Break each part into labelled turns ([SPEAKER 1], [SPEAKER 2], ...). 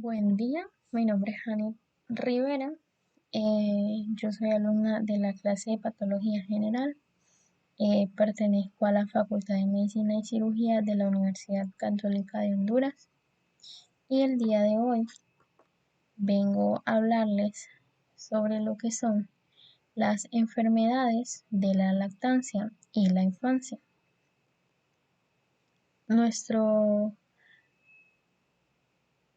[SPEAKER 1] Buen día, mi nombre es Janet Rivera. Yo soy alumna de la clase de Patología General. Pertenezco a la Facultad de Medicina y Cirugía de la Universidad Católica de Honduras. Y el día de hoy vengo a hablarles sobre lo que son las enfermedades de la lactancia y la infancia. Nuestra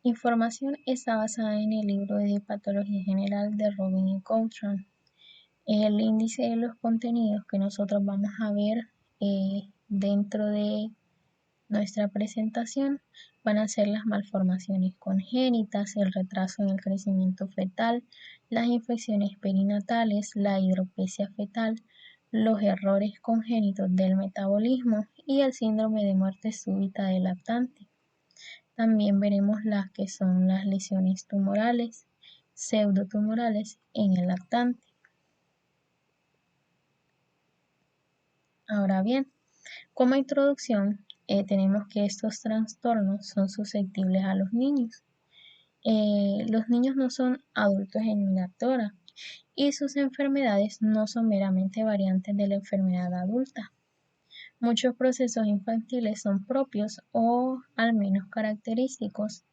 [SPEAKER 1] información está basada en el libro de Patología General de Robin y Coulthard. El índice de los contenidos que nosotros vamos a ver dentro de nuestra presentación van a ser las malformaciones congénitas, el retraso en el crecimiento fetal, las infecciones perinatales, la hidropesia fetal, los errores congénitos del metabolismo y el síndrome de muerte súbita del lactante. También veremos las que son las lesiones tumorales, pseudotumorales en el lactante. Ahora bien, como introducción, tenemos que estos trastornos son susceptibles a los niños. Los niños no son adultos en miniatura y sus enfermedades no son meramente variantes de la enfermedad adulta. Muchos procesos infantiles son propios o al menos característicos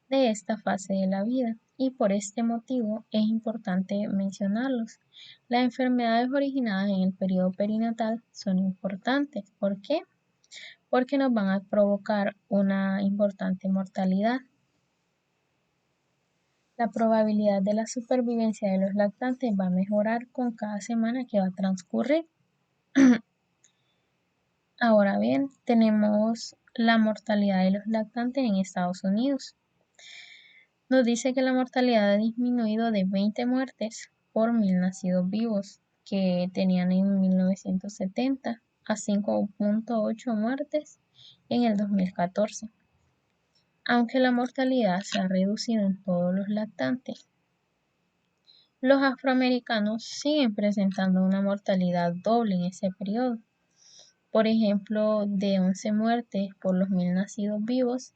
[SPEAKER 1] de esta fase de la vida y por este motivo es importante mencionarlos. Las enfermedades originadas en el periodo perinatal son importantes. ¿Por qué? Porque nos van a provocar una importante mortalidad. La probabilidad de la supervivencia de los lactantes va a mejorar con cada semana que va a transcurrir. Ahora bien, tenemos la mortalidad de los lactantes en Estados Unidos. Nos dice que la mortalidad ha disminuido de 20 muertes por 1000 nacidos vivos que tenían en 1970 a 5.8 muertes en el 2014. Aunque la mortalidad se ha reducido en todos los lactantes, los afroamericanos siguen presentando una mortalidad doble en ese periodo. Por ejemplo, de 11 muertes por los 1000 nacidos vivos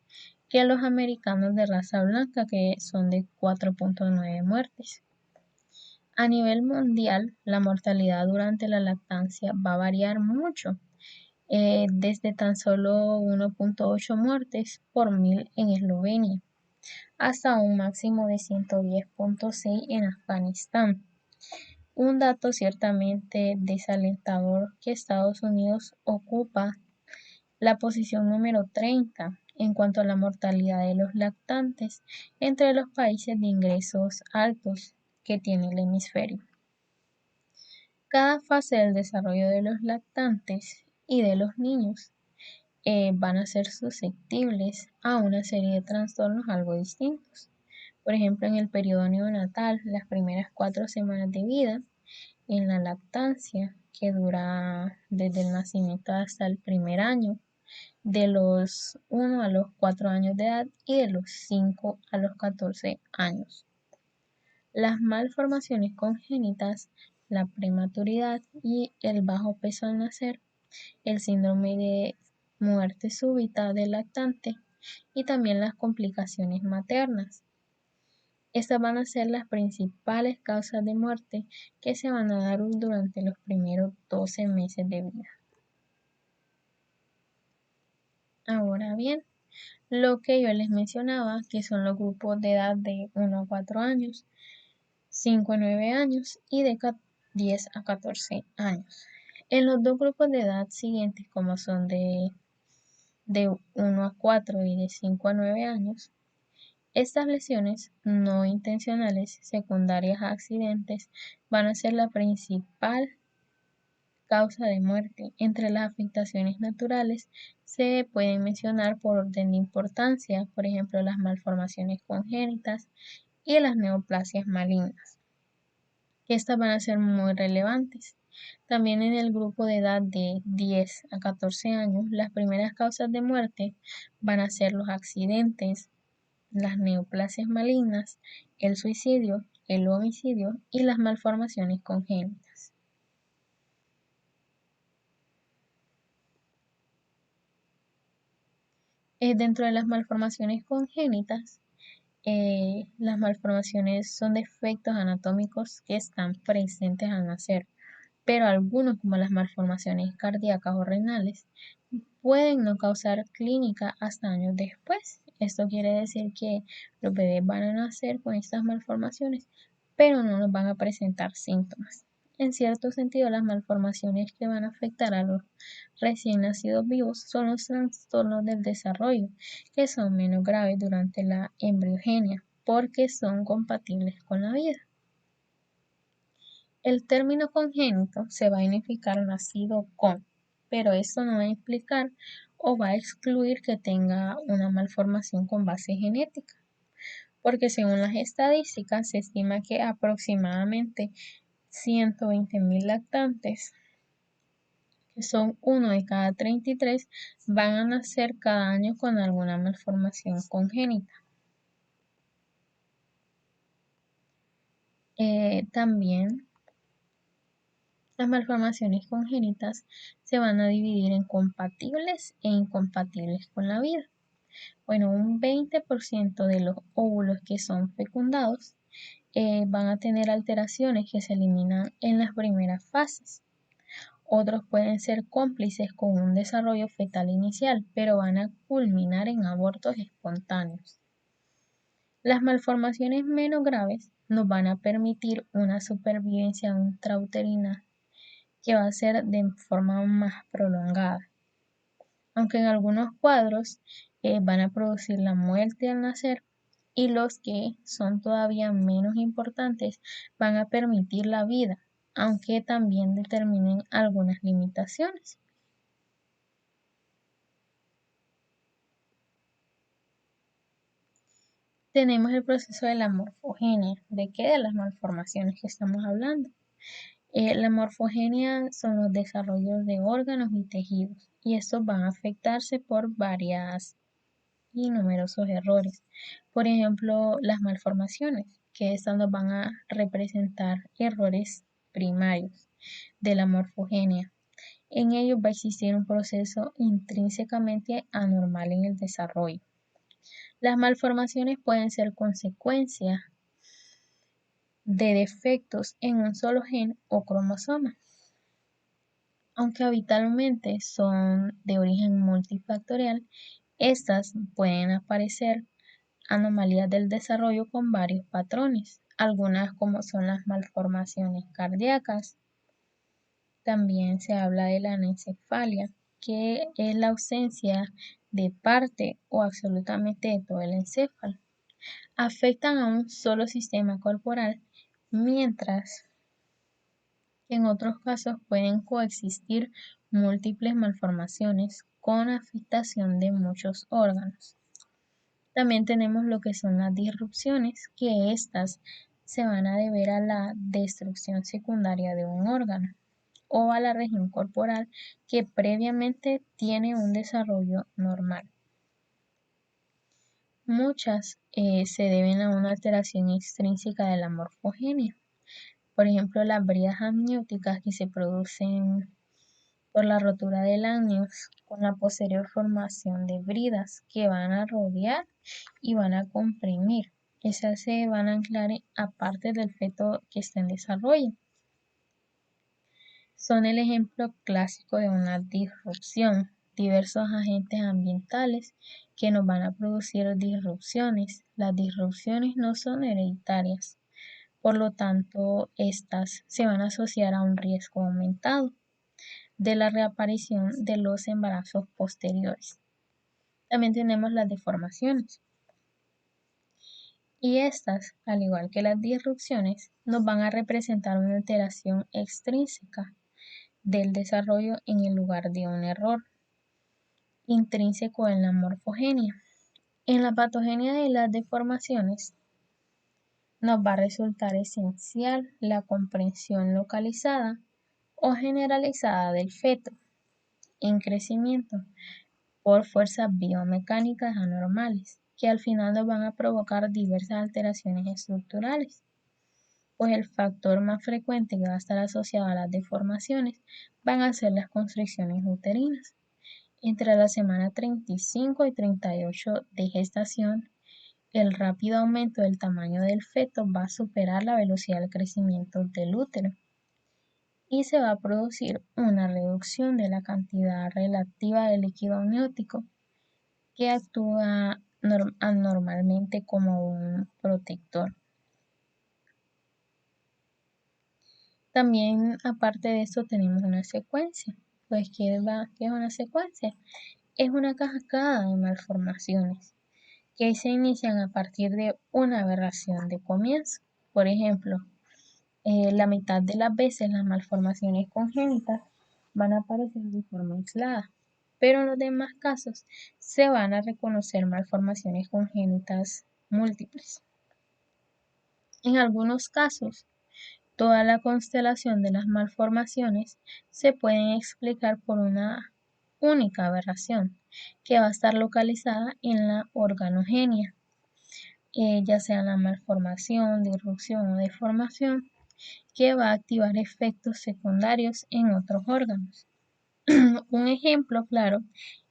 [SPEAKER 1] que los americanos de raza blanca, que son de 4.9 muertes. A nivel mundial, la mortalidad durante la lactancia va a variar mucho, desde tan solo 1.8 muertes por 1000 en Eslovenia, hasta un máximo de 110.6 en Afganistán. Un dato ciertamente desalentador que Estados Unidos ocupa la posición número 30 en cuanto a la mortalidad de los lactantes entre los países de ingresos altos que tiene el hemisferio. Cada fase del desarrollo de los lactantes y de los niños van a ser susceptibles a una serie de trastornos algo distintos. Por ejemplo, en el periodo neonatal, las primeras 4 semanas de vida, en la lactancia, que dura desde el nacimiento hasta el primer año, de los 1 a los 4 años de edad y de los 5 a los 14 años. Las malformaciones congénitas, la prematuridad y el bajo peso al nacer, el síndrome de muerte súbita del lactante y también las complicaciones maternas. Estas van a ser las principales causas de muerte que se van a dar durante los primeros 12 meses de vida. Ahora bien, lo que yo les mencionaba, que son los grupos de edad de 1 a 4 años, 5 a 9 años y de 10 a 14 años. En los dos grupos de edad siguientes, como son de 1 a 4 y de 5 a 9 años, estas lesiones no intencionales secundarias a accidentes van a ser la principal causa de muerte. Entre las afectaciones naturales se pueden mencionar por orden de importancia, por ejemplo, las malformaciones congénitas y las neoplasias malignas. Estas van a ser muy relevantes. También en el grupo de edad de 10 a 14 años, las primeras causas de muerte van a ser los accidentes, las neoplasias malignas, el suicidio, el homicidio y las malformaciones congénitas. Dentro de las malformaciones congénitas, Las malformaciones son defectos anatómicos que están presentes al nacer, pero algunos, como las malformaciones cardíacas o renales, pueden no causar clínica hasta años después. Esto quiere decir que los bebés van a nacer con estas malformaciones, pero no nos van a presentar síntomas. En cierto sentido, las malformaciones que van a afectar a los recién nacidos vivos son los trastornos del desarrollo, que son menos graves durante la embriogenia, porque son compatibles con la vida. El término congénito se va a significar nacido con, pero esto no va a implicar o va a excluir que tenga una malformación con base genética, porque según las estadísticas se estima que aproximadamente 120.000 lactantes, que son 1 de cada 33, van a nacer cada año con alguna malformación congénita. También las malformaciones congénitas se van a dividir en compatibles e incompatibles con la vida. Bueno, un 20% de los óvulos que son fecundados van a tener alteraciones que se eliminan en las primeras fases. Otros pueden ser cómplices con un desarrollo fetal inicial, pero van a culminar en abortos espontáneos. Las malformaciones menos graves nos van a permitir una supervivencia intrauterina que va a ser de forma más prolongada, aunque en algunos cuadros van a producir la muerte al nacer, y los que son todavía menos importantes van a permitir la vida, aunque también determinen algunas limitaciones. Tenemos el proceso de la morfogenia. ¿De qué? De las malformaciones que estamos hablando. La morfogenia son los desarrollos de órganos y tejidos, y estos van a afectarse por varias y numerosos errores. Por ejemplo, las malformaciones, que estas nos van a representar errores primarios de la morfogenia. En ellos va a existir un proceso intrínsecamente anormal en el desarrollo. Las malformaciones pueden ser consecuencia de defectos en un solo gen o cromosoma. Aunque habitualmente son de origen multifactorial, estas pueden aparecer anomalías del desarrollo con varios patrones, algunas como son las malformaciones cardíacas. También se habla de la anencefalia, que es la ausencia de parte o absolutamente de todo el encéfalo. Afectan a un solo sistema corporal, mientras que en otros casos pueden coexistir múltiples malformaciones con afectación de muchos órganos. También tenemos lo que son las disrupciones, que estas se van a deber a la destrucción secundaria de un órgano o a la región corporal que previamente tiene un desarrollo normal. Muchas se deben a una alteración extrínseca de la morfogenia. Por ejemplo, las bridas amnióticas que se producen por la rotura del amnios con la posterior formación de bridas que van a rodear y van a comprimir. Esas se van a anclar a partes del feto que está en desarrollo. Son el ejemplo clásico de una disrupción. Diversos agentes ambientales que nos van a producir disrupciones. Las disrupciones no son hereditarias, por lo tanto, estas se van a asociar a un riesgo aumentado de la reaparición de los embarazos posteriores. También tenemos las deformaciones. Y estas, al igual que las disrupciones, nos van a representar una alteración extrínseca del desarrollo en el lugar de un error intrínseco en la morfogenia. En la patogenia de las deformaciones nos va a resultar esencial la comprensión localizada o generalizada del feto en crecimiento por fuerzas biomecánicas anormales, que al final nos van a provocar diversas alteraciones estructurales, pues el factor más frecuente que va a estar asociado a las deformaciones van a ser las constricciones uterinas. Entre la semana 35 y 38 de gestación, el rápido aumento del tamaño del feto va a superar la velocidad del crecimiento del útero y se va a producir una reducción de la cantidad relativa de líquido amniótico que actúa anormalmente como un protector. También, aparte de esto, tenemos una secuencia. Pues, ¿qué es una secuencia? Es una cascada de malformaciones que se inician a partir de una aberración de comienzo. Por ejemplo, la mitad de las veces las malformaciones congénitas van a aparecer de forma aislada, pero en los demás casos se van a reconocer malformaciones congénitas múltiples. En algunos casos, toda la constelación de las malformaciones se pueden explicar por una única aberración que va a estar localizada en la organogenia, ya sea la malformación, disrupción o deformación, que va a activar efectos secundarios en otros órganos. Un ejemplo claro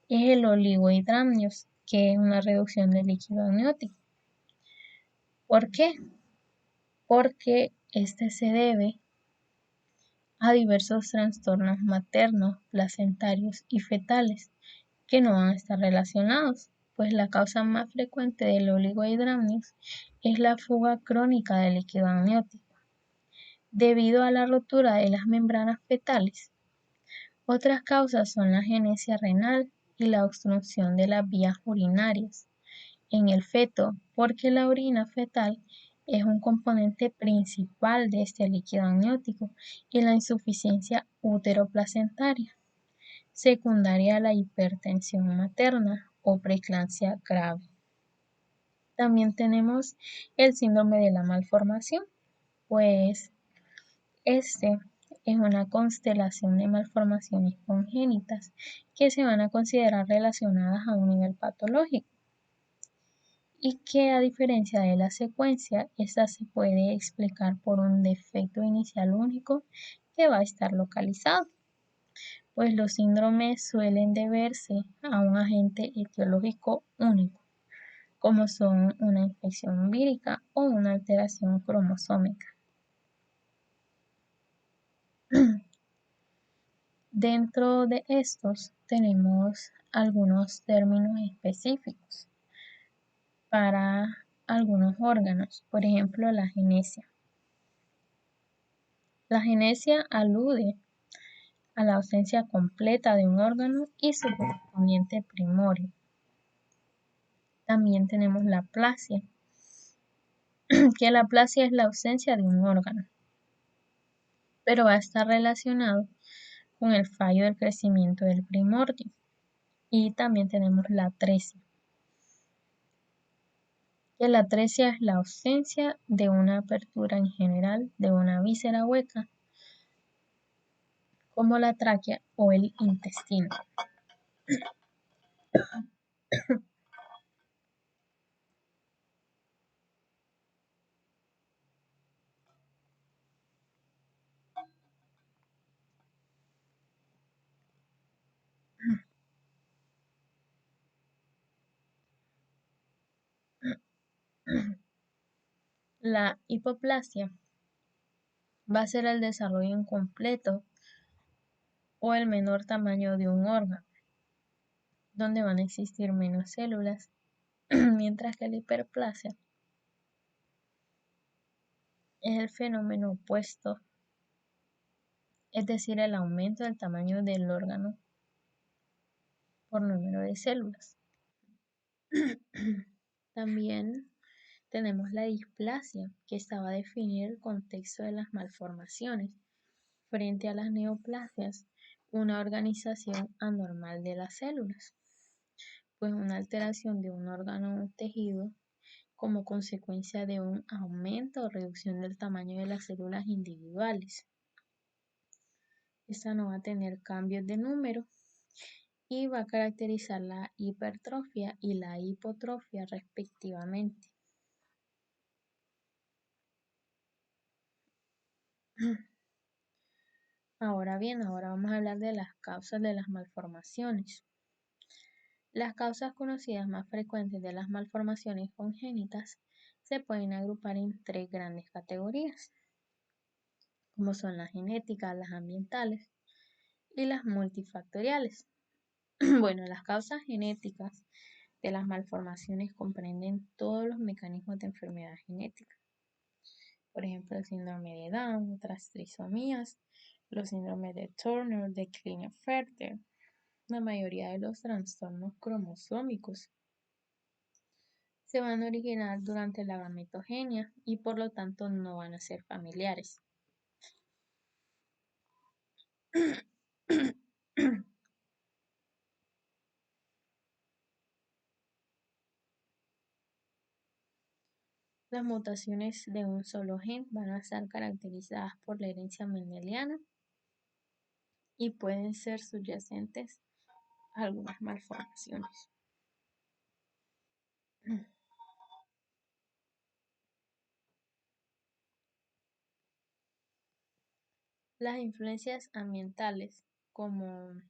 [SPEAKER 1] es el oligohidramnios, que es una reducción del líquido amniótico. ¿Por qué? Porque este se debe a diversos trastornos maternos, placentarios y fetales que no van a estar relacionados, pues la causa más frecuente del oligohidramnios es la fuga crónica de líquido amniótico, debido a la rotura de las membranas fetales. Otras causas son la agenesia renal y la obstrucción de las vías urinarias en el feto, porque la orina fetal es un componente principal de este líquido amniótico, y la insuficiencia uteroplacentaria, secundaria a la hipertensión materna o preeclampsia grave. También tenemos el síndrome de la malformación, pues este es una constelación de malformaciones congénitas que se van a considerar relacionadas a un nivel patológico y que, a diferencia de la secuencia, esta se puede explicar por un defecto inicial único que va a estar localizado, pues los síndromes suelen deberse a un agente etiológico único, como son una infección vírica o una alteración cromosómica. Dentro de estos tenemos algunos términos específicos para algunos órganos, por ejemplo, la genesia. La genesia alude a la ausencia completa de un órgano y su correspondiente primorio. También tenemos la aplasia, que la aplasia es la ausencia de un órgano, pero va a estar relacionado con el fallo del crecimiento del primordio. Y también tenemos la atresia, que la atresia es la ausencia de una apertura en general de una víscera hueca, como la tráquea o el intestino. La hipoplasia va a ser el desarrollo incompleto o el menor tamaño de un órgano, donde van a existir menos células, mientras que la hiperplasia es el fenómeno opuesto, es decir, el aumento del tamaño del órgano por número de células. También tenemos la displasia, que esta va a definir el contexto de las malformaciones frente a las neoplasias, una organización anormal de las células, pues una alteración de un órgano o tejido como consecuencia de un aumento o reducción del tamaño de las células individuales. Esta no va a tener cambios de número y va a caracterizar la hipertrofia y la hipotrofia respectivamente. Ahora bien, ahora vamos a hablar de las causas de las malformaciones. Las causas conocidas más frecuentes de las malformaciones congénitas se pueden agrupar en tres grandes categorías, como son las genéticas, las ambientales y las multifactoriales. Bueno, las causas genéticas de las malformaciones comprenden todos los mecanismos de enfermedad genética. Por ejemplo, el síndrome de Down, otras trisomías, los síndromes de Turner, de Klinefelter, la mayoría de los trastornos cromosómicos se van a originar durante la gametogenia y por lo tanto no van a ser familiares. Las mutaciones de un solo gen van a estar caracterizadas por la herencia mendeliana y pueden ser subyacentes a algunas malformaciones. Las influencias ambientales, como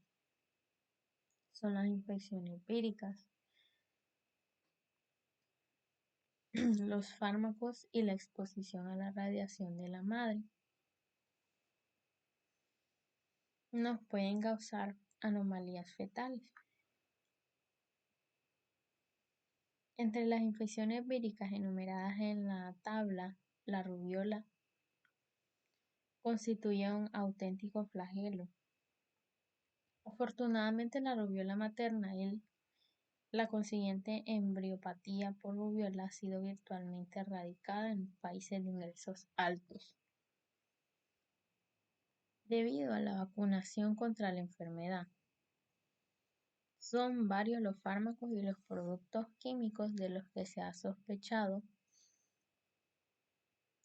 [SPEAKER 1] son las infecciones víricas, los fármacos y la exposición a la radiación de la madre, nos pueden causar anomalías fetales. Entre las infecciones víricas enumeradas en la tabla, la rubiola constituye un auténtico flagelo. Afortunadamente, la rubiola materna y la consiguiente embriopatía por rubiola ha sido virtualmente erradicada en países de ingresos altos, debido a la vacunación contra la enfermedad. Son varios los fármacos y los productos químicos de los que se ha sospechado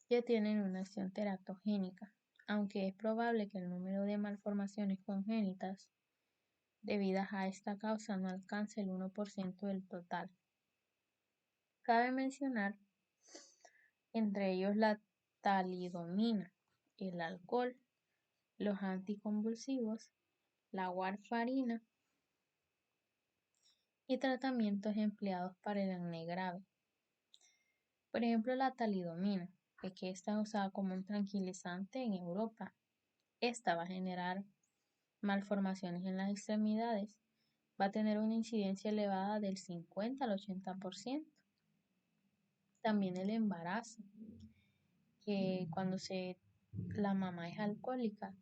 [SPEAKER 1] que tienen una acción teratogénica, aunque es probable que el número de malformaciones congénitas debidas a esta causa no alcance el 1% del total. Cabe mencionar entre ellos la talidomina, el alcohol, los anticonvulsivos, la warfarina y tratamientos empleados para el acné grave. Por ejemplo, la talidomina, que está usada como un tranquilizante en Europa. Esta va a generar malformaciones en las extremidades, va a tener una incidencia elevada del 50 al 80%. También el embarazo, que cuando la mamá es alcohólica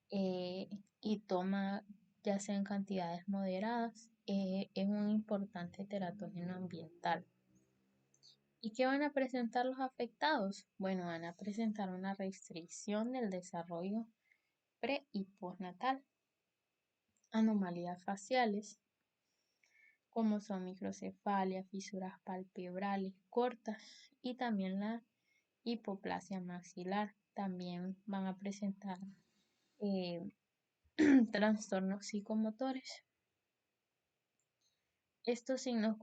[SPEAKER 1] y toma ya sea en cantidades moderadas, es un importante teratógeno ambiental. ¿Y qué van a presentar los afectados? Bueno, van a presentar una restricción del desarrollo pre y postnatal, anomalías faciales, como son microcefalia, fisuras palpebrales cortas y también la hipoplasia maxilar. También van a presentar eh, trastornos psicomotores. Estos signos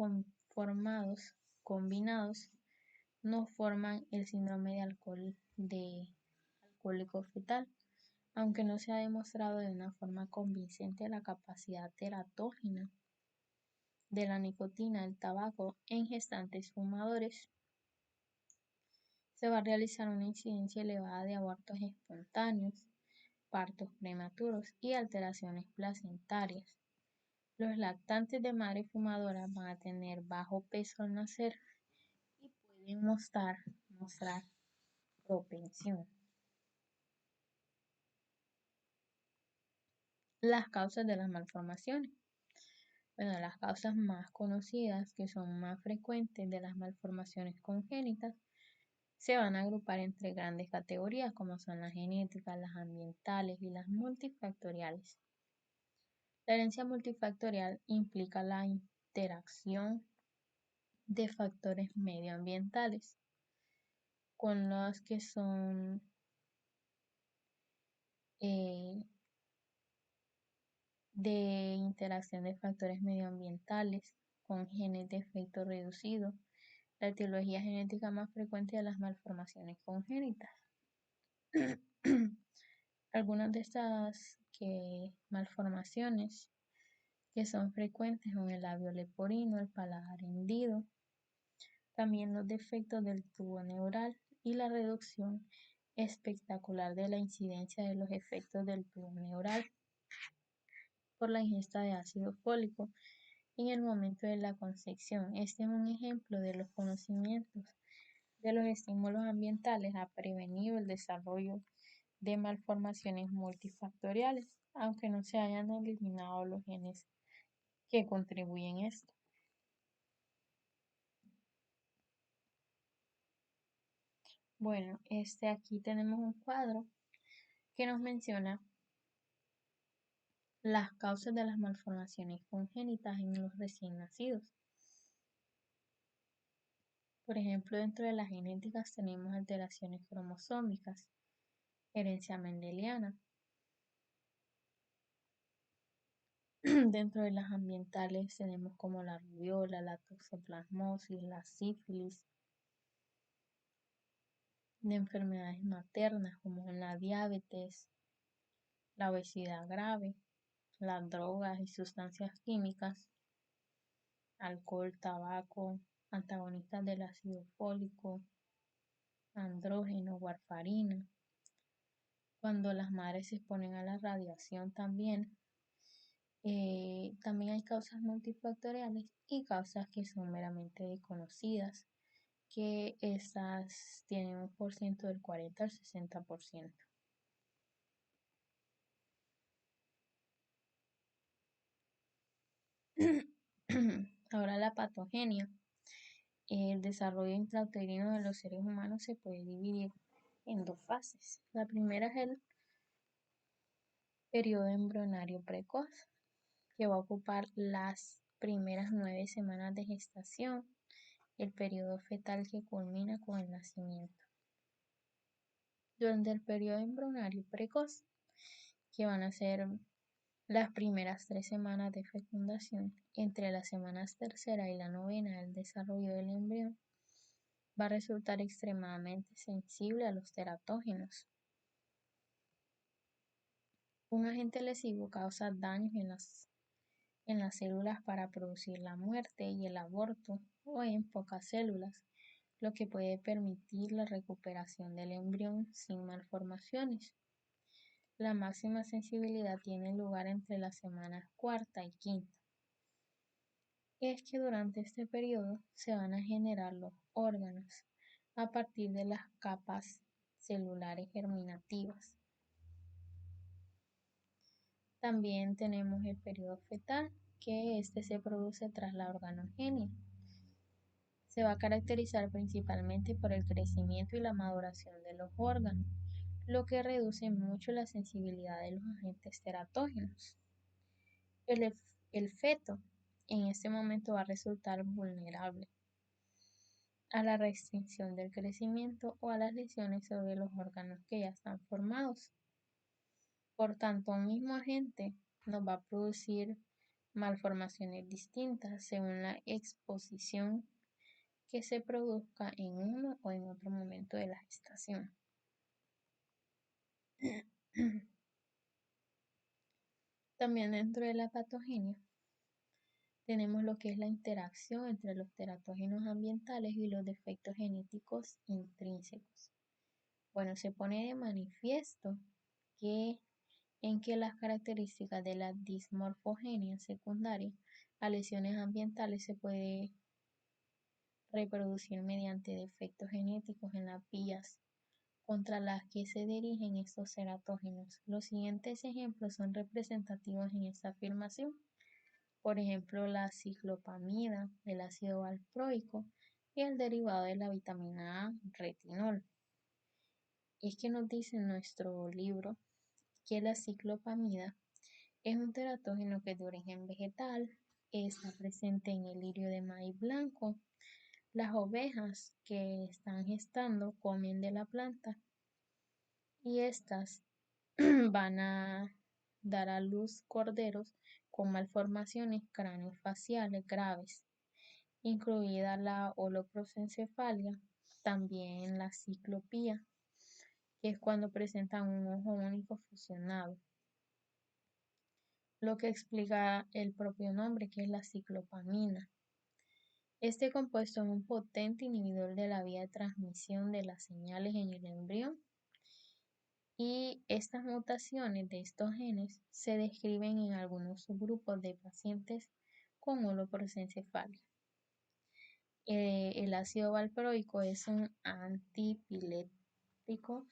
[SPEAKER 1] combinados no forman el síndrome de alcohólico fetal, aunque no se ha demostrado de una forma convincente la capacidad teratógena de la nicotina del tabaco en gestantes fumadores. Se va a realizar una incidencia elevada de abortos espontáneos, partos prematuros y alteraciones placentarias. Los lactantes de madre fumadora van a tener bajo peso al nacer y pueden mostrar propensión. Las causas de las malformaciones. Bueno, las causas más conocidas, que son más frecuentes de las malformaciones congénitas, se van a agrupar en tres grandes categorías, como son las genéticas, las ambientales y las multifactoriales. La herencia multifactorial implica la interacción de factores medioambientales con los que son eh, de interacción de factores medioambientales con genes de efecto reducido, la etiología genética más frecuente de las malformaciones congénitas. Algunas de estas malformaciones que son frecuentes con el labio leporino, el paladar hendido, también los defectos del tubo neural y la reducción espectacular de la incidencia de los efectos del tubo neural por la ingesta de ácido fólico en el momento de la concepción. Este es un ejemplo de los conocimientos de los estímulos ambientales ha prevenido el desarrollo de malformaciones multifactoriales, aunque no se hayan eliminado los genes que contribuyen a esto. Bueno, aquí tenemos un cuadro que nos menciona las causas de las malformaciones congénitas en los recién nacidos. Por ejemplo, dentro de las genéticas tenemos alteraciones cromosómicas, herencia mendeliana. Dentro de las ambientales tenemos como la rubiola, la toxoplasmosis, la sífilis, de enfermedades maternas como la diabetes, la obesidad grave, las drogas y sustancias químicas, alcohol, tabaco, antagonistas del ácido fólico, andrógeno, warfarina. Cuando las madres se exponen a la radiación también hay causas multifactoriales y causas que son meramente desconocidas, que estas tienen un porcentaje del 40 al 60%. Ahora la patogenia. El desarrollo intrauterino de los seres humanos se puede dividir en dos fases. La primera es el periodo embrionario precoz, que va a ocupar las primeras 9 semanas de gestación, el periodo fetal que culmina con el nacimiento. Durante el periodo embrionario precoz, que van a ser las primeras 3 semanas de fecundación, entre las semanas tercera y la novena del desarrollo del embrión, va a resultar extremadamente sensible a los teratógenos. Un agente lesivo causa daños en las células para producir la muerte y el aborto o en pocas células, lo que puede permitir la recuperación del embrión sin malformaciones. La máxima sensibilidad tiene lugar entre las semanas cuarta y quinta. Es que durante este periodo se van a generar los órganos a partir de las capas celulares germinativas. También tenemos el periodo fetal, que se produce tras la organogenia. Se va a caracterizar principalmente por el crecimiento y la maduración de los órganos, lo que reduce mucho la sensibilidad de los agentes teratógenos. El feto en este momento va a resultar vulnerable a la restricción del crecimiento o a las lesiones sobre los órganos que ya están formados. Por tanto, un mismo agente nos va a producir malformaciones distintas según la exposición que se produzca en uno o en otro momento de la gestación. También dentro de la patogenia tenemos lo que es la interacción entre los teratógenos ambientales y los defectos genéticos intrínsecos. Bueno, se pone de manifiesto que las características de la dismorfogenia secundaria a lesiones ambientales se puede reproducir mediante defectos genéticos en las vías contra las que se dirigen estos teratógenos. Los siguientes ejemplos son representativos en esta afirmación. Por ejemplo, la ciclopamida, el ácido valproico y el derivado de la vitamina A, retinol. Es que nos dice en nuestro libro que la ciclopamida es un teratógeno que es de origen vegetal, está presente en el lirio de maíz blanco. Las ovejas que están gestando comen de la planta y estas van a dar a luz corderos con malformaciones craneofaciales graves, incluida la holoprosencefalia, también la ciclopía, que es cuando presentan un ojo único fusionado. lo que explica el propio nombre, que es la ciclopamina. Este compuesto es un potente inhibidor de la vía de transmisión de las señales en el embrión y estas mutaciones de estos genes se describen en algunos subgrupos de pacientes con holoprosencefalia. El ácido valproico es un antipilético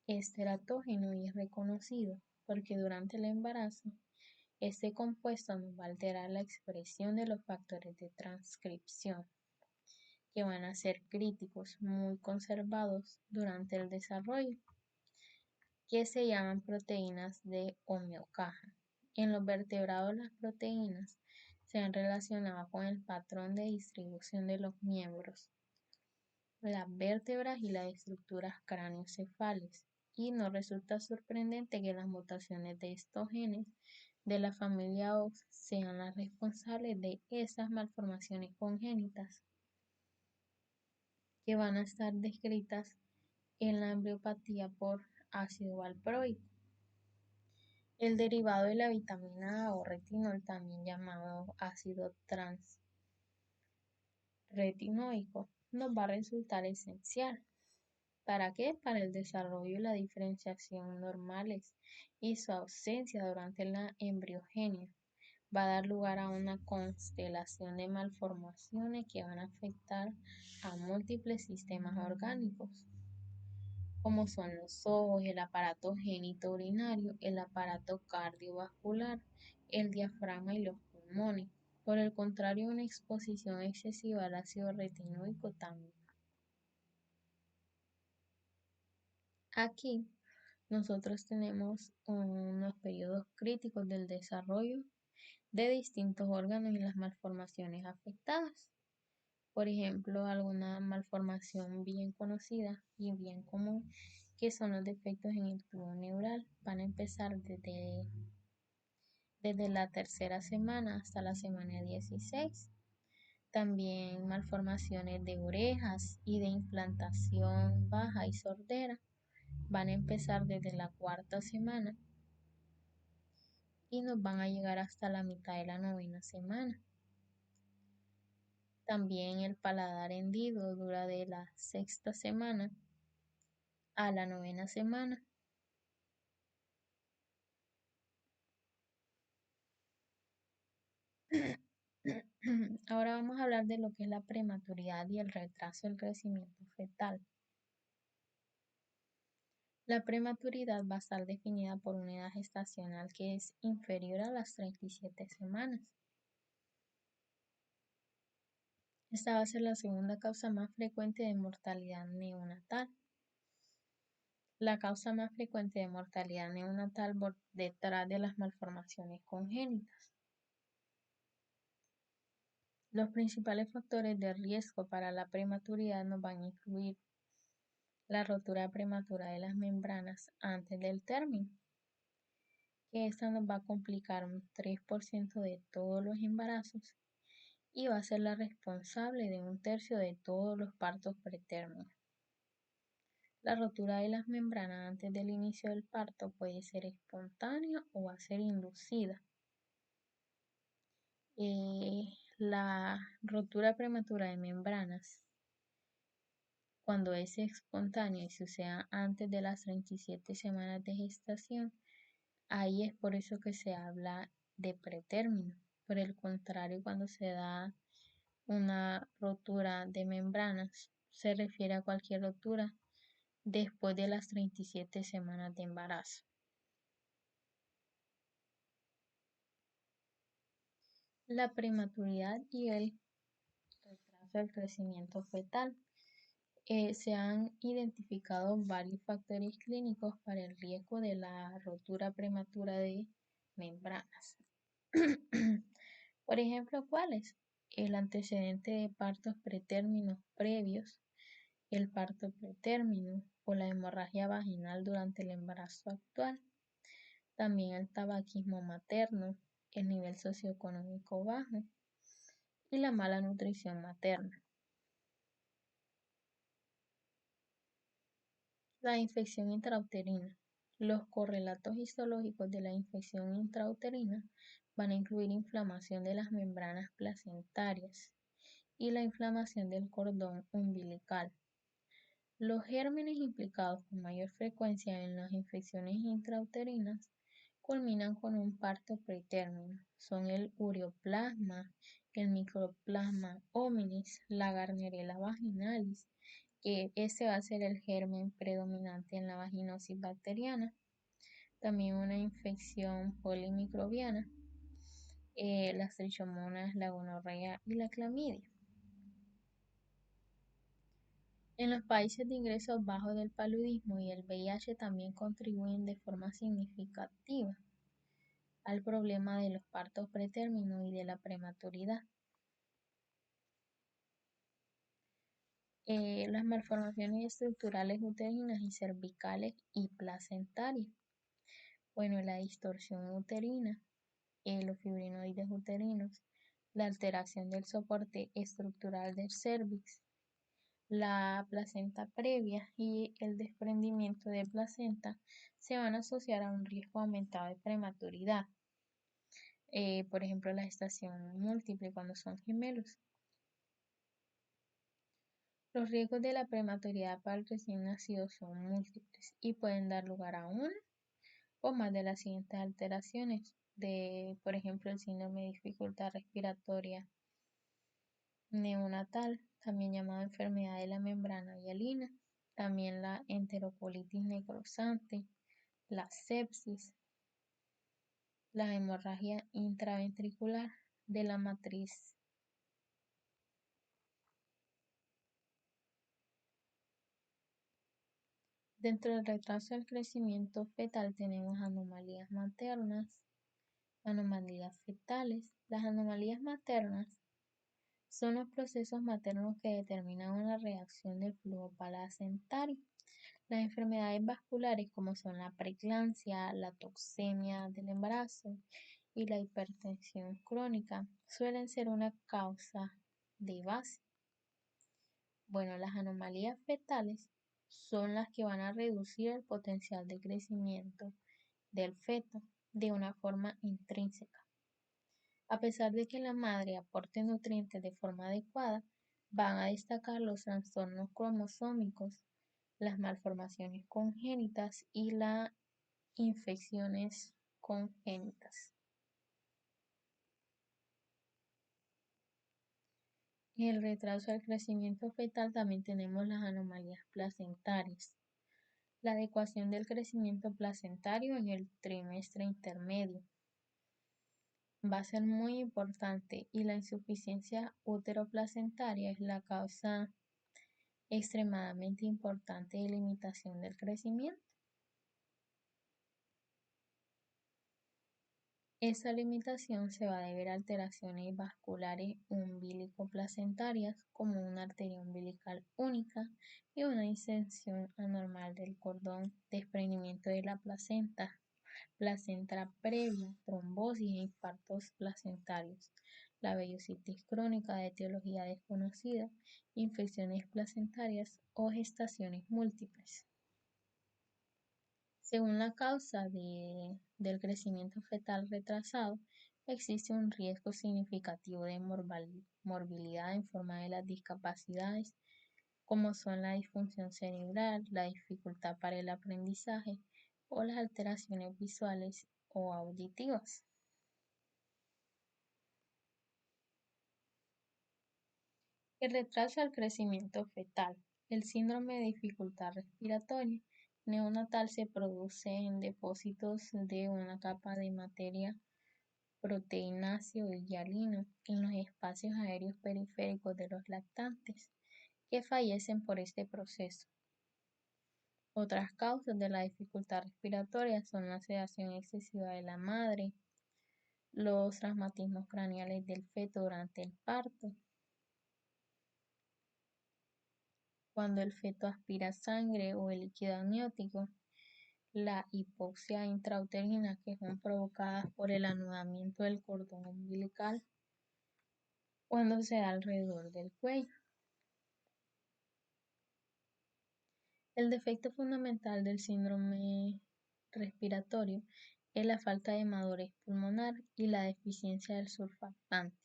[SPEAKER 1] esteratógeno y es reconocido porque durante el embarazo este compuesto nos va a alterar la expresión de los factores de transcripción que van a ser críticos, muy conservados durante el desarrollo, que se llaman proteínas de homeocaja. En los vertebrados las proteínas se han relacionado con el patrón de distribución de los miembros, las vértebras y las estructuras craneoencefales, y no resulta sorprendente que las mutaciones de estos genes de la familia OX sean las responsables de esas malformaciones congénitas que van a estar descritas en la embriopatía por ácido valproico. El derivado de la vitamina A o retinol, también llamado ácido transretinoico, nos va a resultar esencial. ¿Para qué? Para el desarrollo y la diferenciación normales, y su ausencia durante la embriogenia va a dar lugar a una constelación de malformaciones que van a afectar a múltiples sistemas orgánicos, como son los ojos, el aparato genitourinario, el aparato cardiovascular, el diafragma y los pulmones. Por el contrario, una exposición excesiva al ácido retinoico también. Aquí nosotros tenemos unos periodos críticos del desarrollo de distintos órganos y las malformaciones afectadas. Por ejemplo, alguna malformación bien conocida y bien común, que son los defectos en el tubo neural. Van a empezar desde la tercera semana hasta la semana 16. También malformaciones de orejas y de implantación baja y sordera van a empezar desde la cuarta semana y nos van a llegar hasta la mitad de la novena semana. También el paladar hendido dura de la sexta semana a la novena semana. Ahora vamos a hablar de lo que es la prematuridad y el retraso del crecimiento fetal. La prematuridad va a estar definida por una edad gestacional que es inferior a las 37 semanas. Esta va a ser la segunda causa más frecuente de mortalidad neonatal. La causa más frecuente de mortalidad neonatal por detrás de las malformaciones congénitas. Los principales factores de riesgo para la prematuridad nos van a incluir la rotura prematura de las membranas antes del término, que esta nos va a complicar un 3% de todos los embarazos y va a ser la responsable de un tercio de todos los partos pretérminos. La rotura de las membranas antes del inicio del parto puede ser espontánea o va a ser inducida. La rotura prematura de membranas, cuando es espontánea y suceda antes de las 37 semanas de gestación, ahí es por eso que se habla de pretérmino. Por el contrario, cuando se da una rotura de membranas, se refiere a cualquier rotura después de las 37 semanas de embarazo. La prematuridad y el retraso del crecimiento fetal. Se han identificado varios factores clínicos para el riesgo de la rotura prematura de membranas. Por ejemplo, ¿cuáles? El antecedente de partos pretérminos previos, el parto pretérmino o la hemorragia vaginal durante el embarazo actual. También el tabaquismo materno, el nivel socioeconómico bajo y la mala nutrición materna. La infección intrauterina. Los correlatos histológicos de la infección intrauterina van a incluir inflamación de las membranas placentarias y la inflamación del cordón umbilical. Los gérmenes implicados con mayor frecuencia en las infecciones intrauterinas culminan con un parto pretérmino. Son el ureoplasma, el micoplasma hominis, la Gardnerella vaginalis, que ese va a ser el germen predominante en la vaginosis bacteriana. También una infección polimicrobiana, las trichomonas, la gonorrea y la clamidia. En los países de ingresos bajos del paludismo y el VIH también contribuyen de forma significativa al problema de los partos pretérminos y de la prematuridad. Las malformaciones estructurales uterinas y cervicales y placentarias. Bueno, la distorsión uterina, los fibrinoides uterinos, la alteración del soporte estructural del cervix, la placenta previa y el desprendimiento de placenta se van a asociar a un riesgo aumentado de prematuridad. Por ejemplo, la gestación múltiple cuando son gemelos. Los riesgos de la prematuridad para el recién nacido son múltiples y pueden dar lugar a una o más de las siguientes alteraciones por ejemplo, el síndrome de dificultad respiratoria neonatal, también llamado enfermedad de la membrana hialina, también la enterocolitis necrosante, la sepsis, la hemorragia intraventricular de la matriz. Dentro del retraso del crecimiento fetal tenemos anomalías maternas, anomalías fetales. Las anomalías maternas son los procesos maternos que determinan una reacción del flujo placentario. Las enfermedades vasculares como son la preeclampsia, la toxemia del embarazo y la hipertensión crónica suelen ser una causa de base. Bueno, las anomalías fetales son las que van a reducir el potencial de crecimiento del feto de una forma intrínseca. A pesar de que la madre aporte nutrientes de forma adecuada, van a destacar los trastornos cromosómicos, las malformaciones congénitas y las infecciones congénitas. En el retraso del crecimiento fetal también tenemos las anomalías placentarias. La adecuación del crecimiento placentario en el trimestre intermedio va a ser muy importante y la insuficiencia uteroplacentaria es la causa extremadamente importante de limitación del crecimiento. Esa limitación se va a deber a alteraciones vasculares umbilicoplacentarias como una arteria umbilical única y una distensión anormal del cordón, desprendimiento de la placenta previa, trombosis e infartos placentarios, la vellositis crónica de etiología desconocida, infecciones placentarias o gestaciones múltiples. Según la causa del crecimiento fetal retrasado, existe un riesgo significativo de morbilidad en forma de las discapacidades, como son la disfunción cerebral, la dificultad para el aprendizaje o las alteraciones visuales o auditivas. El retraso al crecimiento fetal. El síndrome de dificultad respiratoria neonatal se produce en depósitos de una capa de materia proteináceo y hialino en los espacios aéreos periféricos de los lactantes, que fallecen por este proceso. Otras causas de la dificultad respiratoria son la sedación excesiva de la madre, los traumatismos craneales del feto durante el parto, cuando el feto aspira sangre o el líquido amniótico, la hipoxia intrauterina, que son provocadas por el anudamiento del cordón umbilical cuando se da alrededor del cuello. El defecto fundamental del síndrome respiratorio es la falta de madurez pulmonar y la deficiencia del surfactante.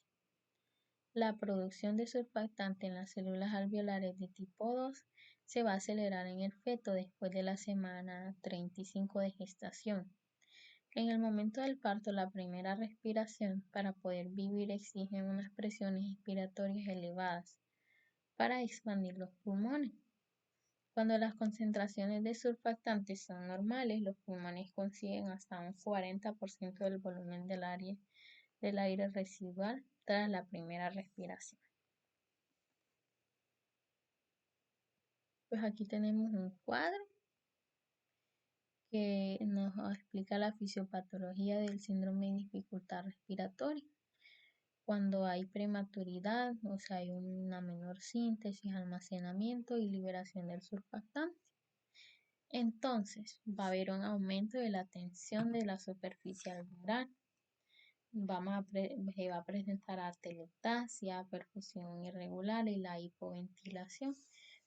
[SPEAKER 1] La producción de surfactante en las células alveolares de tipo 2 se va a acelerar en el feto después de la semana 35 de gestación. En el momento del parto, la primera respiración para poder vivir exige unas presiones expiratorias elevadas para expandir los pulmones. Cuando las concentraciones de surfactantes son normales, los pulmones consiguen hasta un 40% del volumen del aire residual tras la primera respiración. Pues aquí tenemos un cuadro que nos explica la fisiopatología del síndrome de dificultad respiratoria. Cuando hay prematuridad, o sea, hay una menor síntesis, almacenamiento y liberación del surfactante. Entonces, va a haber un aumento de la tensión de la superficie alveolar. Se va a presentar atelectasia, perfusión irregular y la hipoventilación,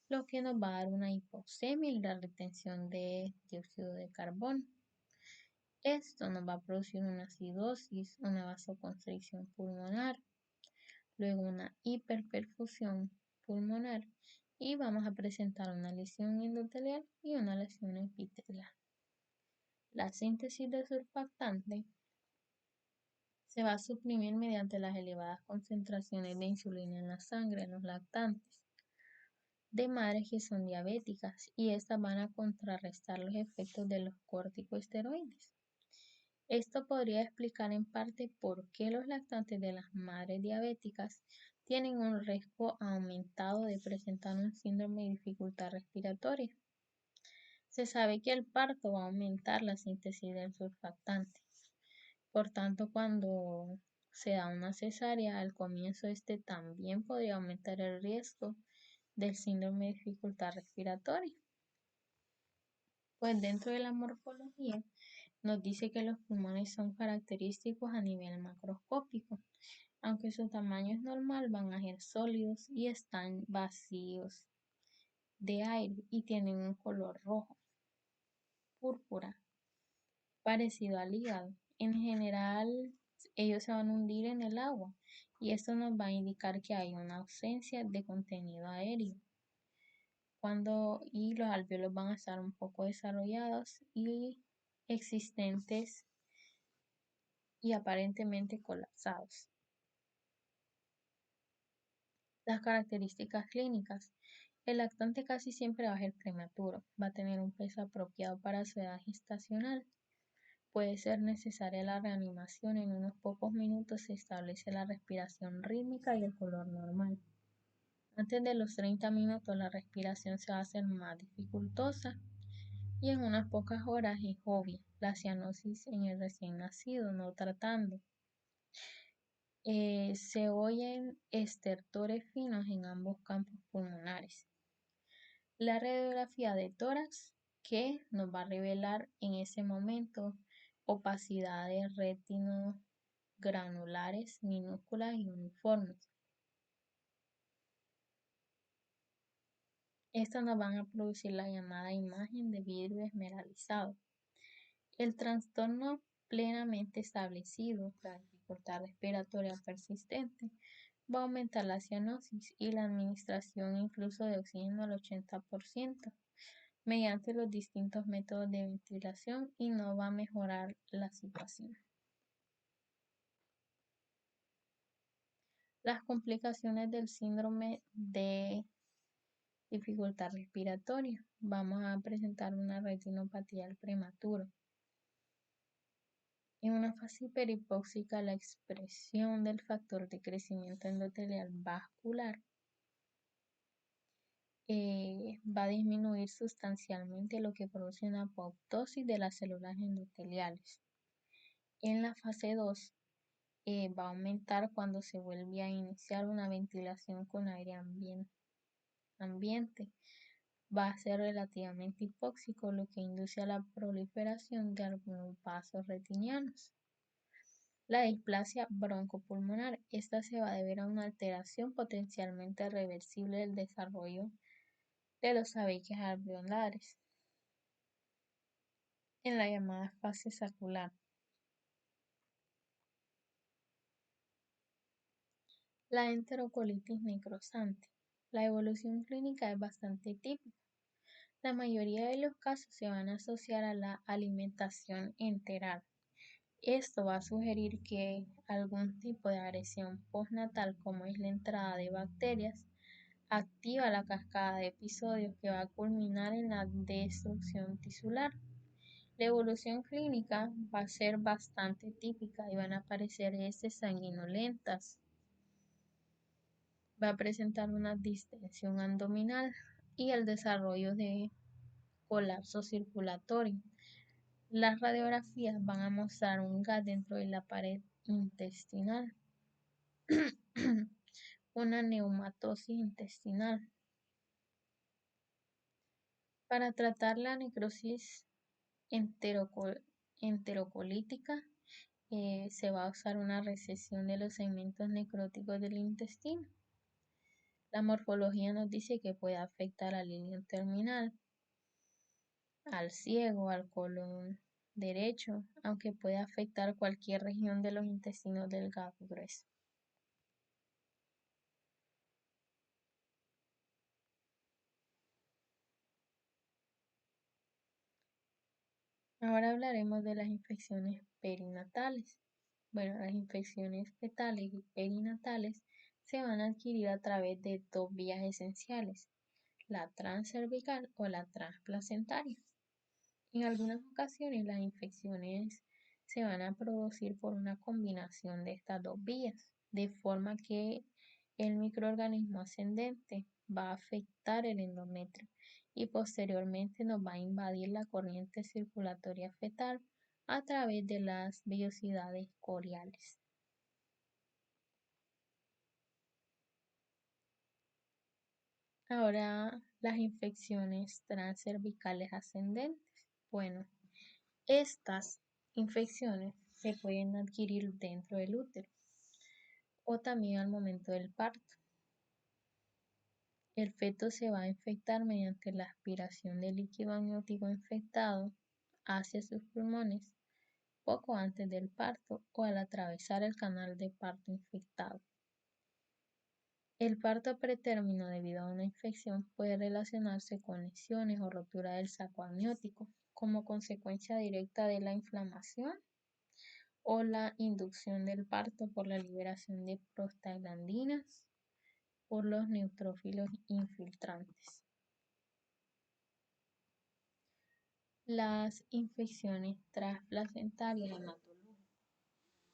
[SPEAKER 1] lo que nos va a dar una hipoxemia y la retención de dióxido de carbono. Esto nos va a producir una acidosis, una vasoconstricción pulmonar, luego una hiperperfusión pulmonar y vamos a presentar una lesión endotelial y una lesión epitelial. La síntesis de surfactante se va a suprimir mediante las elevadas concentraciones de insulina en la sangre en los lactantes de madres que son diabéticas y estas van a contrarrestar los efectos de los corticosteroides. Esto podría explicar en parte por qué los lactantes de las madres diabéticas tienen un riesgo aumentado de presentar un síndrome de dificultad respiratoria. Se sabe que el parto va a aumentar la síntesis del surfactante. Por tanto, cuando se da una cesárea, al comienzo también podría aumentar el riesgo del síndrome de dificultad respiratoria. Pues dentro de la morfología nos dice que los pulmones son característicos a nivel macroscópico. Aunque su tamaño es normal, van a ser sólidos y están vacíos de aire y tienen un color rojo, púrpura, parecido al hígado. En general, ellos se van a hundir en el agua y esto nos va a indicar que hay una ausencia de contenido aéreo. Y los alvéolos van a estar un poco desarrollados y existentes y aparentemente colapsados. Las características clínicas. El lactante casi siempre va a ser prematuro, va a tener un peso apropiado para su edad gestacional. Puede ser necesaria la reanimación, en unos pocos minutos se establece la respiración rítmica y el color normal. Antes de los 30 minutos la respiración se va a hacer más dificultosa y en unas pocas horas es obvia la cianosis en el recién nacido, no tratando. Se oyen estertores finos en ambos campos pulmonares. La radiografía de tórax que nos va a revelar en ese momento opacidades retinogranulares minúsculas y uniformes. Estas nos van a producir la llamada imagen de vidrio esmeralizado. El trastorno plenamente establecido, la dificultad respiratoria persistente, va a aumentar la cianosis y la administración incluso de oxígeno al 80% mediante los distintos métodos de ventilación y no va a mejorar la situación. Las complicaciones del síndrome de dificultad respiratoria. Vamos a presentar una retinopatía al prematuro. En una fase hiperhipóxica, la expresión del factor de crecimiento endotelial vascular va a disminuir sustancialmente, lo que produce una apoptosis de las células endoteliales. En la fase 2 va a aumentar cuando se vuelve a iniciar una ventilación con aire ambiente. Va a ser relativamente hipóxico, lo que induce a la proliferación de algunos vasos retinianos. La displasia broncopulmonar. Esta se va a deber a una alteración potencialmente reversible del desarrollo de los tabiques alveolares. en la llamada fase sacular. La enterocolitis necrosante. La evolución clínica es bastante típica. La mayoría de los casos se van a asociar a la alimentación enteral. Esto va a sugerir que algún tipo de agresión postnatal, como es la entrada de bacterias, activa la cascada de episodios que va a culminar en la destrucción tisular. La evolución clínica va a ser bastante típica y van a aparecer heces sanguinolentas. Va a presentar una distensión abdominal y el desarrollo de colapso circulatorio. Las radiografías van a mostrar un gas dentro de la pared intestinal, una neumatosis intestinal. Para tratar la necrosis enterocolítica, se va a usar una recesión de los segmentos necróticos del intestino. La morfología nos dice que puede afectar al ileón terminal, al ciego, al colon derecho, aunque puede afectar cualquier región de los intestinos delgado y grueso. Ahora hablaremos de las infecciones perinatales. Bueno, las infecciones fetales y perinatales se van a adquirir a través de dos vías esenciales, la transcervical o la transplacentaria. En algunas ocasiones las infecciones se van a producir por una combinación de estas dos vías, de forma que el microorganismo ascendente va a afectar el endometrio y posteriormente nos va a invadir la corriente circulatoria fetal a través de las vellosidades coriales. Ahora, las infecciones transcervicales ascendentes. Bueno, estas infecciones se pueden adquirir dentro del útero o también al momento del parto. El feto se va a infectar mediante la aspiración de líquido amniótico infectado hacia sus pulmones poco antes del parto o al atravesar el canal de parto infectado. El parto pretérmino debido a una infección puede relacionarse con lesiones o rotura del saco amniótico como consecuencia directa de la inflamación o la inducción del parto por la liberación de prostaglandinas por los neutrófilos infiltrantes. Las infecciones transplacentarias hematológicas.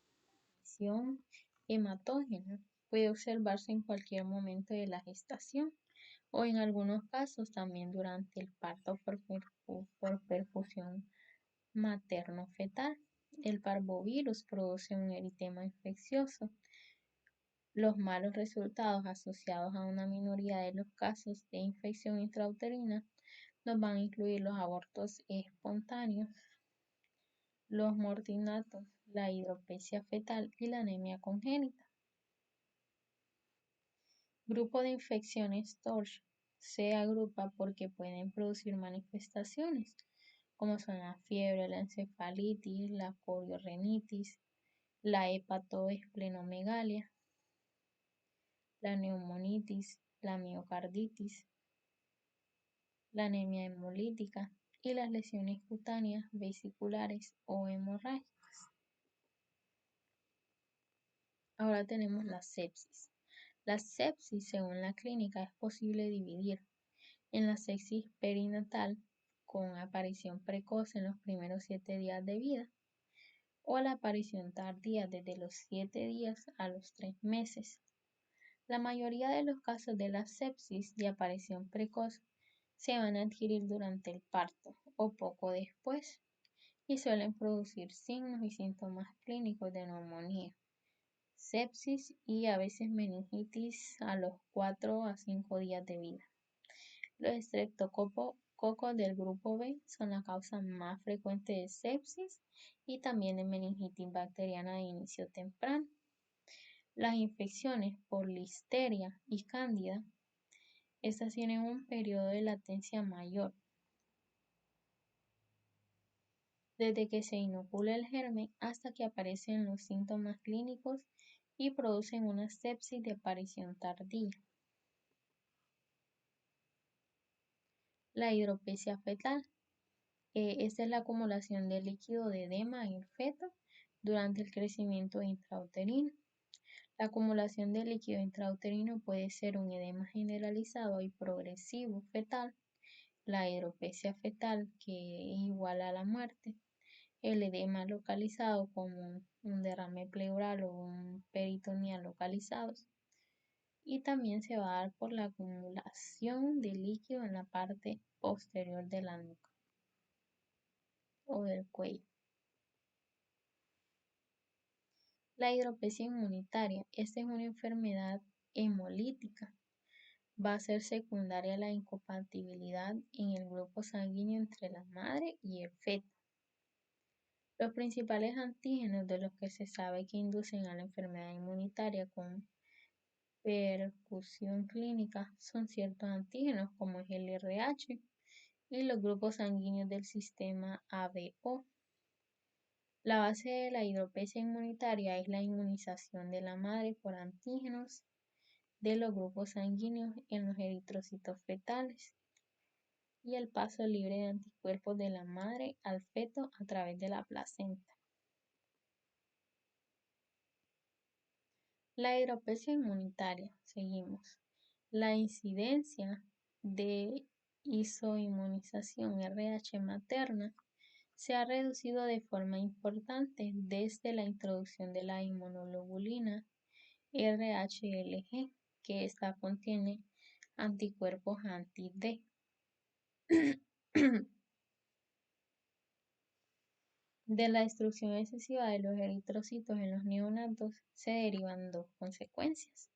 [SPEAKER 1] La infección hematógena puede observarse en cualquier momento de la gestación o en algunos casos también durante el parto por perfusión materno-fetal. El parvovirus produce un eritema infeccioso. Los malos resultados asociados a una minoría de los casos de infección intrauterina nos van a incluir los abortos espontáneos, los mortinatos, la hidropesia fetal y la anemia congénita. Grupo de infecciones TORCH se agrupa porque pueden producir manifestaciones como son la fiebre, la encefalitis, la coriorrenitis, la hepatoesplenomegalia, la neumonitis, la miocarditis, la anemia hemolítica y las lesiones cutáneas vesiculares o hemorrágicas. Ahora tenemos la sepsis. La sepsis, según la clínica, es posible dividir en la sepsis perinatal con aparición precoz en los primeros 7 días de vida o la aparición tardía desde los 7 días a los 3 meses. La mayoría de los casos de la sepsis de aparición precoz se van a adquirir durante el parto o poco después y suelen producir signos y síntomas clínicos de neumonía, sepsis y a veces meningitis a los 4 a 5 días de vida. Los estreptococos del grupo B son la causa más frecuente de sepsis y también de meningitis bacteriana de inicio temprano. Las infecciones por listeria y cándida, estas tienen un periodo de latencia mayor. desde que se inocula el germen hasta que aparecen los síntomas clínicos y producen una sepsis de aparición tardía. La hidropesia fetal. Esta es la acumulación de líquido de edema en el feto durante el crecimiento intrauterino. La acumulación de líquido intrauterino puede ser un edema generalizado y progresivo fetal, la hidropesia fetal, que es igual a la muerte, el edema localizado como un derrame pleural o un peritoneal localizados, y también se va a dar por la acumulación de líquido en la parte posterior de la nuca o del cuello. La hidropesia inmunitaria. Esta es una enfermedad hemolítica. Va a ser secundaria a la incompatibilidad en el grupo sanguíneo entre la madre y el feto. Los principales antígenos de los que se sabe que inducen a la enfermedad inmunitaria con percusión clínica son ciertos antígenos como es el RH y los grupos sanguíneos del sistema ABO. La base de la hidropesia inmunitaria es la inmunización de la madre por antígenos de los grupos sanguíneos en los eritrocitos fetales y el paso libre de anticuerpos de la madre al feto a través de la placenta. La hidropesia inmunitaria, seguimos. La incidencia de isoinmunización RH materna se ha reducido de forma importante desde la introducción de la inmunoglobulina RHLG, que esta contiene anticuerpos anti-D. De la destrucción excesiva de los eritrocitos en los neonatos se derivan dos consecuencias.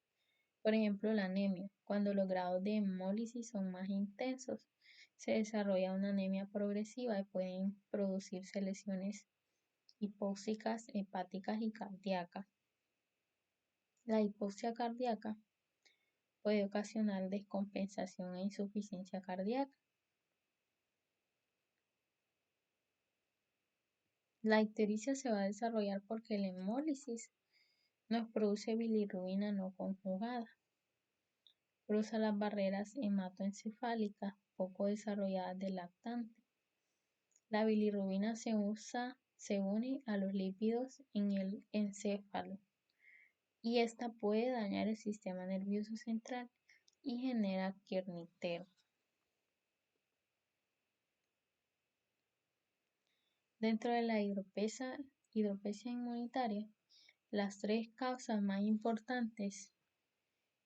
[SPEAKER 1] Por ejemplo, la anemia. Cuando los grados de hemólisis son más intensos, se desarrolla una anemia progresiva y pueden producirse lesiones hipóxicas, hepáticas y cardíacas. La hipoxia cardíaca puede ocasionar descompensación e insuficiencia cardíaca. La ictericia se va a desarrollar porque la hemólisis nos produce bilirrubina no conjugada. Cruza las barreras hematoencefálicas poco desarrolladas del lactante. La bilirrubina se une a los lípidos en el encéfalo y esta puede dañar el sistema nervioso central y genera Kernicterus. Dentro de la hidropesia inmunitaria, las tres causas más importantes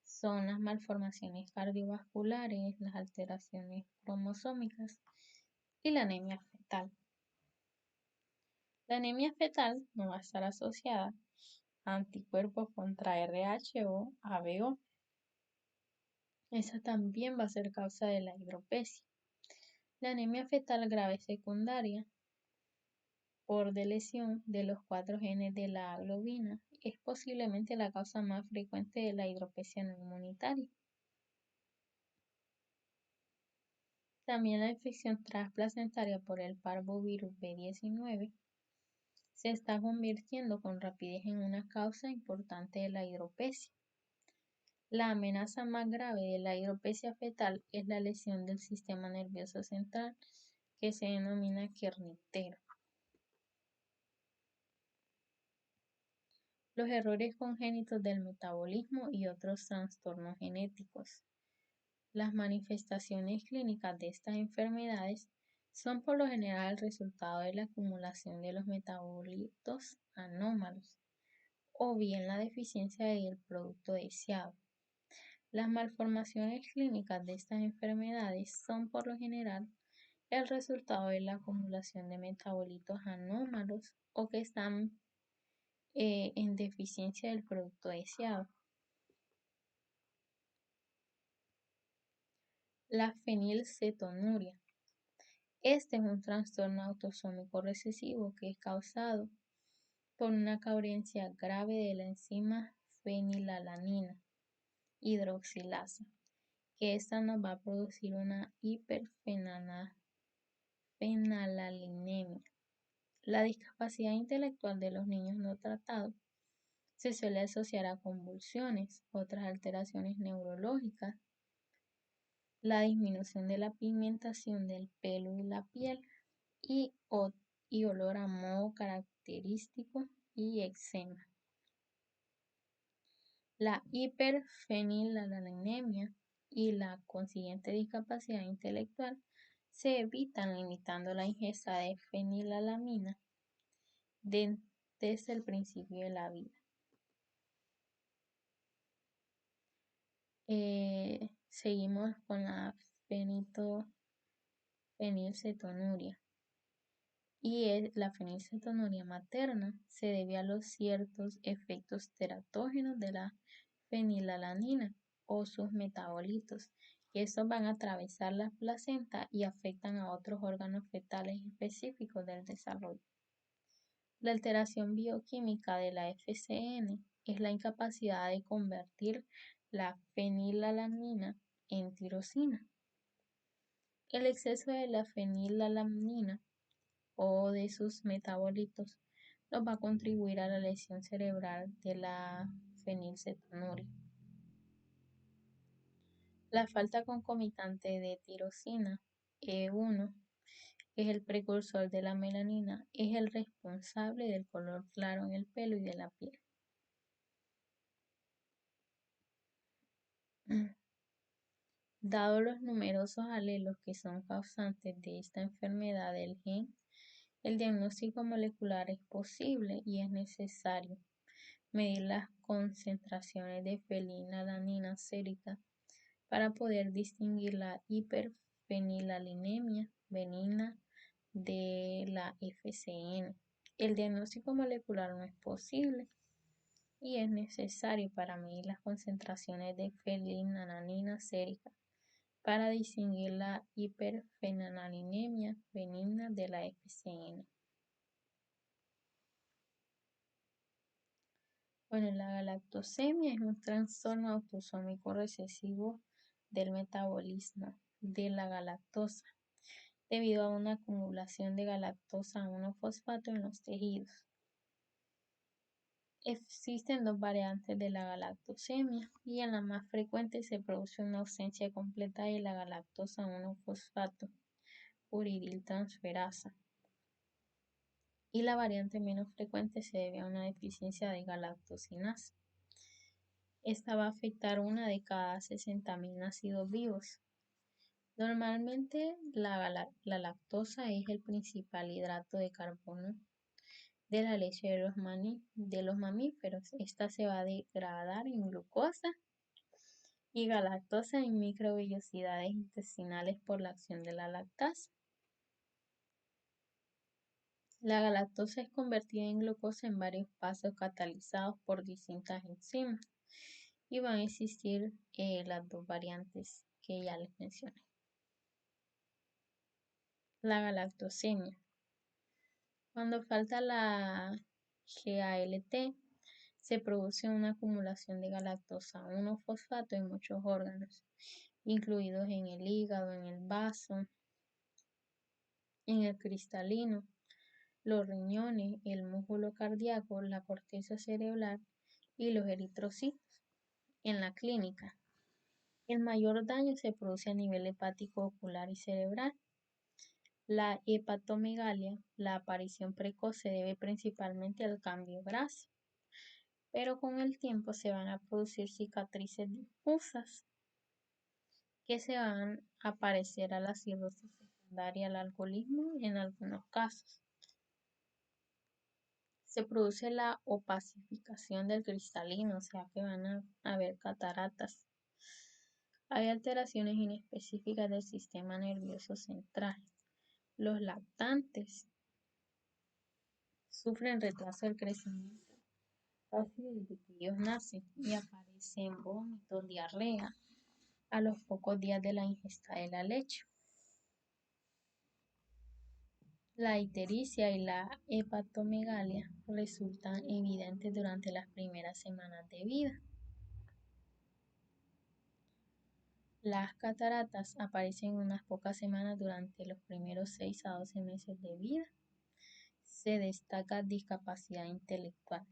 [SPEAKER 1] son las malformaciones cardiovasculares, las alteraciones cromosómicas y la anemia fetal. La anemia fetal no va a estar asociada a anticuerpos contra RH o ABO. Esa también va a ser causa de la hidropesia. La anemia fetal grave secundaria por lesión de los 4 genes de la globina es posiblemente la causa más frecuente de la hidropesia no inmunitaria. También la infección transplacentaria por el parvovirus B19 se está convirtiendo con rapidez en una causa importante de la hidropesia. La amenaza más grave de la hidropesia fetal es la lesión del sistema nervioso central, que se denomina Kernicterus. Los errores congénitos del metabolismo y otros trastornos genéticos. Las manifestaciones clínicas de estas enfermedades son por lo general el resultado de la acumulación de los metabolitos anómalos o bien la deficiencia del producto deseado. Las malformaciones clínicas de estas enfermedades son por lo general el resultado de la acumulación de metabolitos anómalos o que están en deficiencia del producto deseado. La fenilcetonuria. Este es un trastorno autosómico recesivo que es causado por una carencia grave de la enzima fenilalanina hidroxilasa, que esta nos va a producir una hiperfenilalinemia. La discapacidad intelectual de los niños no tratados se suele asociar a convulsiones, otras alteraciones neurológicas, la disminución de la pigmentación del pelo y la piel y, olor a moho característico y eczema. La hiperfenilalanemia y la consiguiente discapacidad intelectual se evitan limitando la ingesta de fenilalanina desde el principio de la vida. Seguimos con la fenilcetonuria. La fenilcetonuria materna se debe a los ciertos efectos teratógenos de la fenilalanina o sus metabolitos, que estos van a atravesar la placenta y afectan a otros órganos fetales específicos del desarrollo. La alteración bioquímica de la FCN es la incapacidad de convertir la fenilalanina en tirosina. El exceso de la fenilalanina o de sus metabolitos nos va a contribuir a la lesión cerebral de la fenilcetonuria. La falta concomitante de tirosina E1, que es el precursor de la melanina, es el responsable del color claro en el pelo y de la piel. Dado los numerosos alelos que son causantes de esta enfermedad del gen, el diagnóstico molecular es posible y es necesario medir las concentraciones de fenilalanina sérica para poder distinguir la hiperfenilalinemia benigna de la FCN. El diagnóstico molecular no es posible y es necesario para medir las concentraciones de fenilalanina sérica para distinguir la hiperfenilalinemia benigna de la FCN. Bueno, la galactosemia es un trastorno autosómico recesivo del metabolismo de la galactosa, debido a una acumulación de galactosa 1-fosfato en los tejidos. Existen dos variantes de la galactosemia y en la más frecuente se produce una ausencia completa de la galactosa 1-fosfato uridiltransferasa. Y la variante menos frecuente se debe a una deficiencia de galactosinasa. Esta va a afectar una de cada 60.000 nacidos vivos. Normalmente la lactosa es el principal hidrato de carbono de la leche de los mamíferos. Esta se va a degradar en glucosa y galactosa en microvellosidades intestinales por la acción de la lactasa. La galactosa es convertida en glucosa en varios pasos catalizados por distintas enzimas y van a existir las dos variantes que ya les mencioné. La galactosemia. Cuando falta la GALT, se produce una acumulación de galactosa 1-fosfato en muchos órganos, incluidos en el hígado, en el vaso, en el cristalino, los riñones, el músculo cardíaco, la corteza cerebral y los eritrocitos. En la clínica, el mayor daño se produce a nivel hepático, ocular y cerebral. La hepatomegalia, la aparición precoz se debe principalmente al cambio graso, pero con el tiempo se van a producir cicatrices difusas que se van a parecer a la cirrosis secundaria al alcoholismo en algunos casos. Se produce la opacificación del cristalino, o sea que van a haber cataratas. Hay alteraciones inespecíficas del sistema nervioso central. Los lactantes sufren retraso del crecimiento casi desde que ellos nacen y aparecen vómitos, diarrea a los pocos días de la ingesta de la leche. La ictericia y la hepatomegalia resultan evidentes durante las primeras semanas de vida. Las cataratas aparecen unas pocas semanas durante los primeros 6 a 12 meses de vida. Se destaca discapacidad intelectual.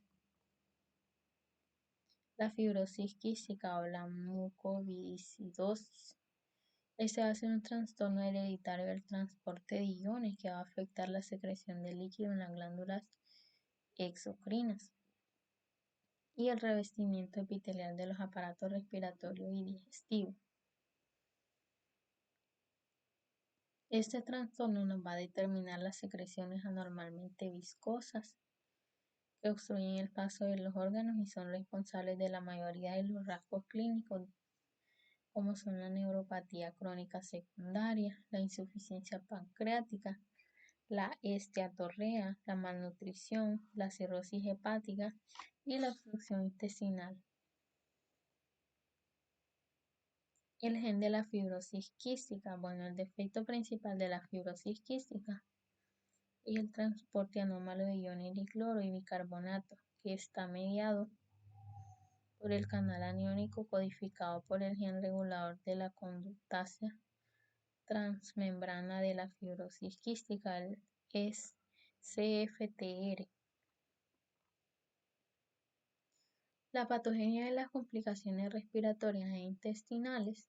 [SPEAKER 1] La fibrosis quística o la mucoviscidosis. Este va a ser un trastorno hereditario del transporte de iones que va a afectar la secreción de líquido en las glándulas exocrinas y el revestimiento epitelial de los aparatos respiratorio y digestivo. Este trastorno nos va a determinar las secreciones anormalmente viscosas que obstruyen el paso de los órganos y son responsables de la mayoría de los rasgos clínicos, como son la neuropatía crónica secundaria, la insuficiencia pancreática, la esteatorrea, la malnutrición, la cirrosis hepática y la obstrucción intestinal. El gen de la fibrosis quística. Bueno, el defecto principal de la fibrosis quística es el transporte anómalo de iones de cloro y bicarbonato, que está mediado por el canal aniónico codificado por el gen regulador de la conductasia transmembrana de la fibrosis quística, es CFTR. La patogenia de las complicaciones respiratorias e intestinales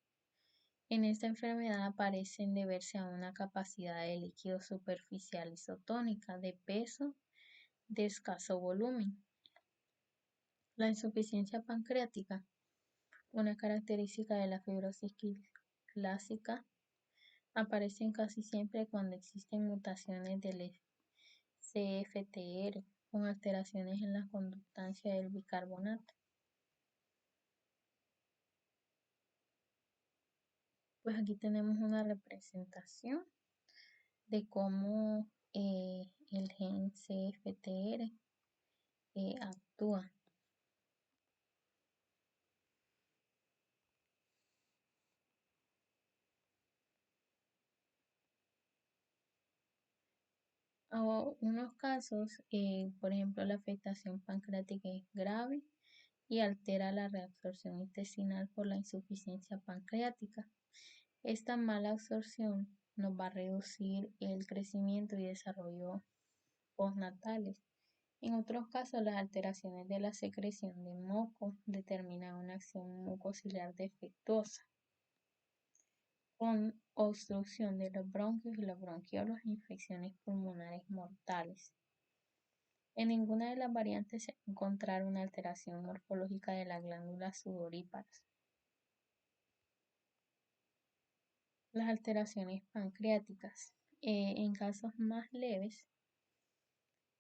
[SPEAKER 1] en esta enfermedad parecen deberse a una capacidad de líquido superficial isotónica de peso de escaso volumen. La insuficiencia pancreática, una característica de la fibrosis clásica, aparecen casi siempre cuando existen mutaciones del CFTR con alteraciones en la conductancia del bicarbonato. Pues aquí tenemos una representación de cómo el gen CFTR actúa. Unos casos, por ejemplo, la afectación pancreática es grave y altera la reabsorción intestinal por la insuficiencia pancreática. Esta mala absorción nos va a reducir el crecimiento y desarrollo postnatales. En otros casos, las alteraciones de la secreción de moco determinan una acción mucociliar defectuosa, con obstrucción de los bronquios y los bronquiolos e infecciones pulmonares mortales. En ninguna de las variantes se encontraron una alteración morfológica de las glándulas sudoríparas. Las alteraciones pancreáticas. En casos más leves,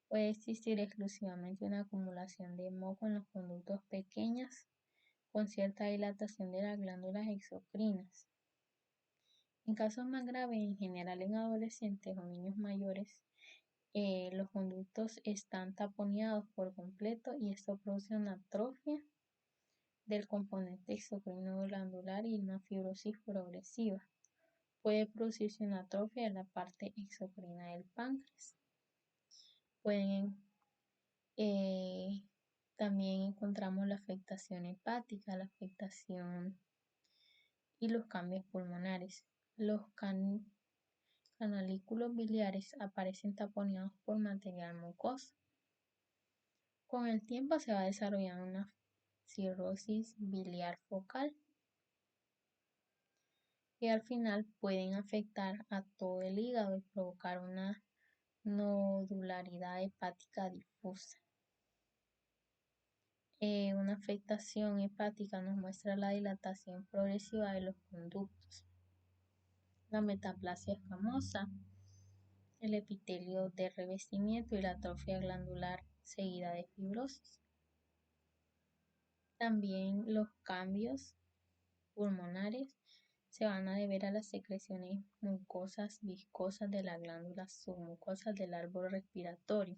[SPEAKER 1] puede existir exclusivamente una acumulación de moco en los conductos pequeños con cierta dilatación de las glándulas exocrinas. En casos más graves, en general en adolescentes o niños mayores, los conductos están taponeados por completo y esto produce una atrofia del componente exocrino glandular y una fibrosis progresiva. Puede producirse una atrofia de la parte exocrina del páncreas. También encontramos la afectación hepática, la afectación y los cambios pulmonares. Los canalículos biliares aparecen taponeados por material mucoso. Con el tiempo se va desarrollando una cirrosis biliar focal y al final pueden afectar a todo el hígado y provocar una nodularidad hepática difusa. Una afectación hepática nos muestra la dilatación progresiva de los conductos, la metaplasia escamosa, el epitelio de revestimiento y la atrofia glandular seguida de fibrosis. También los cambios pulmonares se van a deber a las secreciones mucosas viscosas de las glándulas submucosas del árbol respiratorio.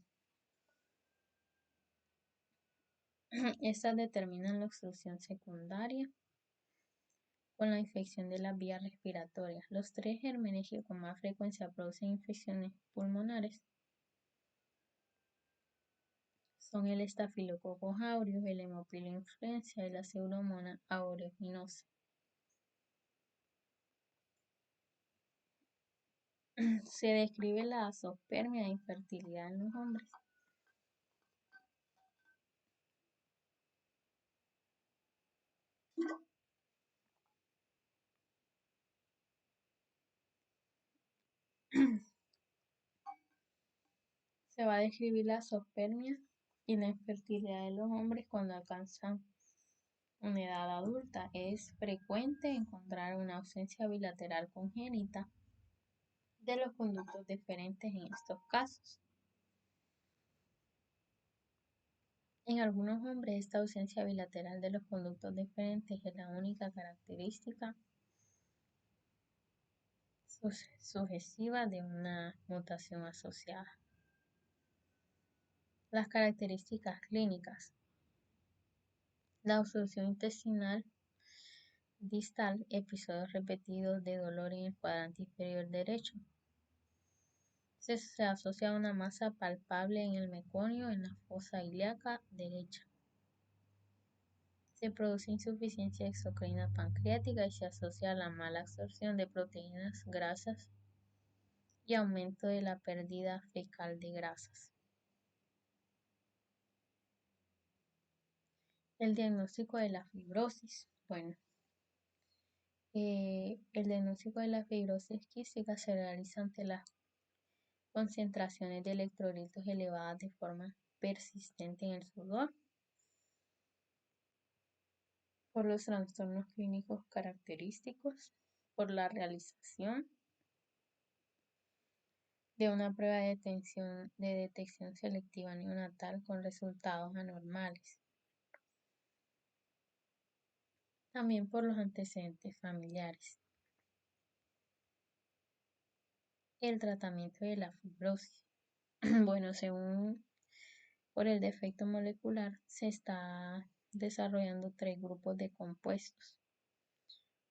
[SPEAKER 1] Estas determinan la obstrucción secundaria con la infección de las vías respiratorias. Los 3 gérmenes que con más frecuencia producen infecciones pulmonares son el Staphylococcus aureus, el Haemophilus influenzae y la Pseudomonas aeruginosa. Se describe la azoospermia e infertilidad en los hombres. Se va a describir la azoospermia y la infertilidad de los hombres cuando alcanzan una edad adulta. Es frecuente encontrar una ausencia bilateral congénita de los conductos deferentes en estos casos. En algunos hombres, esta ausencia bilateral de los conductos deferentes es la única característica sucesiva de una mutación asociada. Las características clínicas. La obstrucción intestinal distal, episodios repetidos de dolor en el cuadrante inferior derecho. Se asocia a una masa palpable en el meconio en la fosa ilíaca derecha. Se produce insuficiencia exocrina pancreática y se asocia a la mala absorción de proteínas, grasas y aumento de la pérdida fecal de grasas. El diagnóstico de la fibrosis. Bueno, el diagnóstico de la fibrosis quística se realiza ante las concentraciones de electrolitos elevadas de forma persistente en el sudor, por los trastornos clínicos característicos, por la realización de una prueba de detección selectiva neonatal con resultados anormales. También por los antecedentes familiares. El tratamiento de la fibrosis. Bueno, según por el defecto molecular, se está desarrollando 3 grupos de compuestos.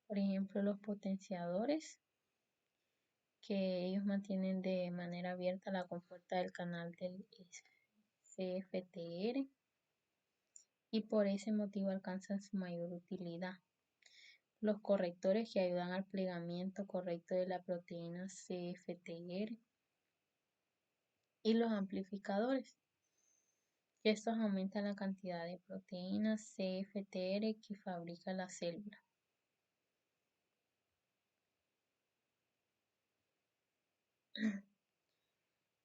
[SPEAKER 1] Por ejemplo, los potenciadores, que ellos mantienen de manera abierta la compuerta del canal del CFTR y por ese motivo alcanzan su mayor utilidad. Los correctores, que ayudan al plegamiento correcto de la proteína CFTR, y los amplificadores, que estos aumentan la cantidad de proteína CFTR que fabrica la célula.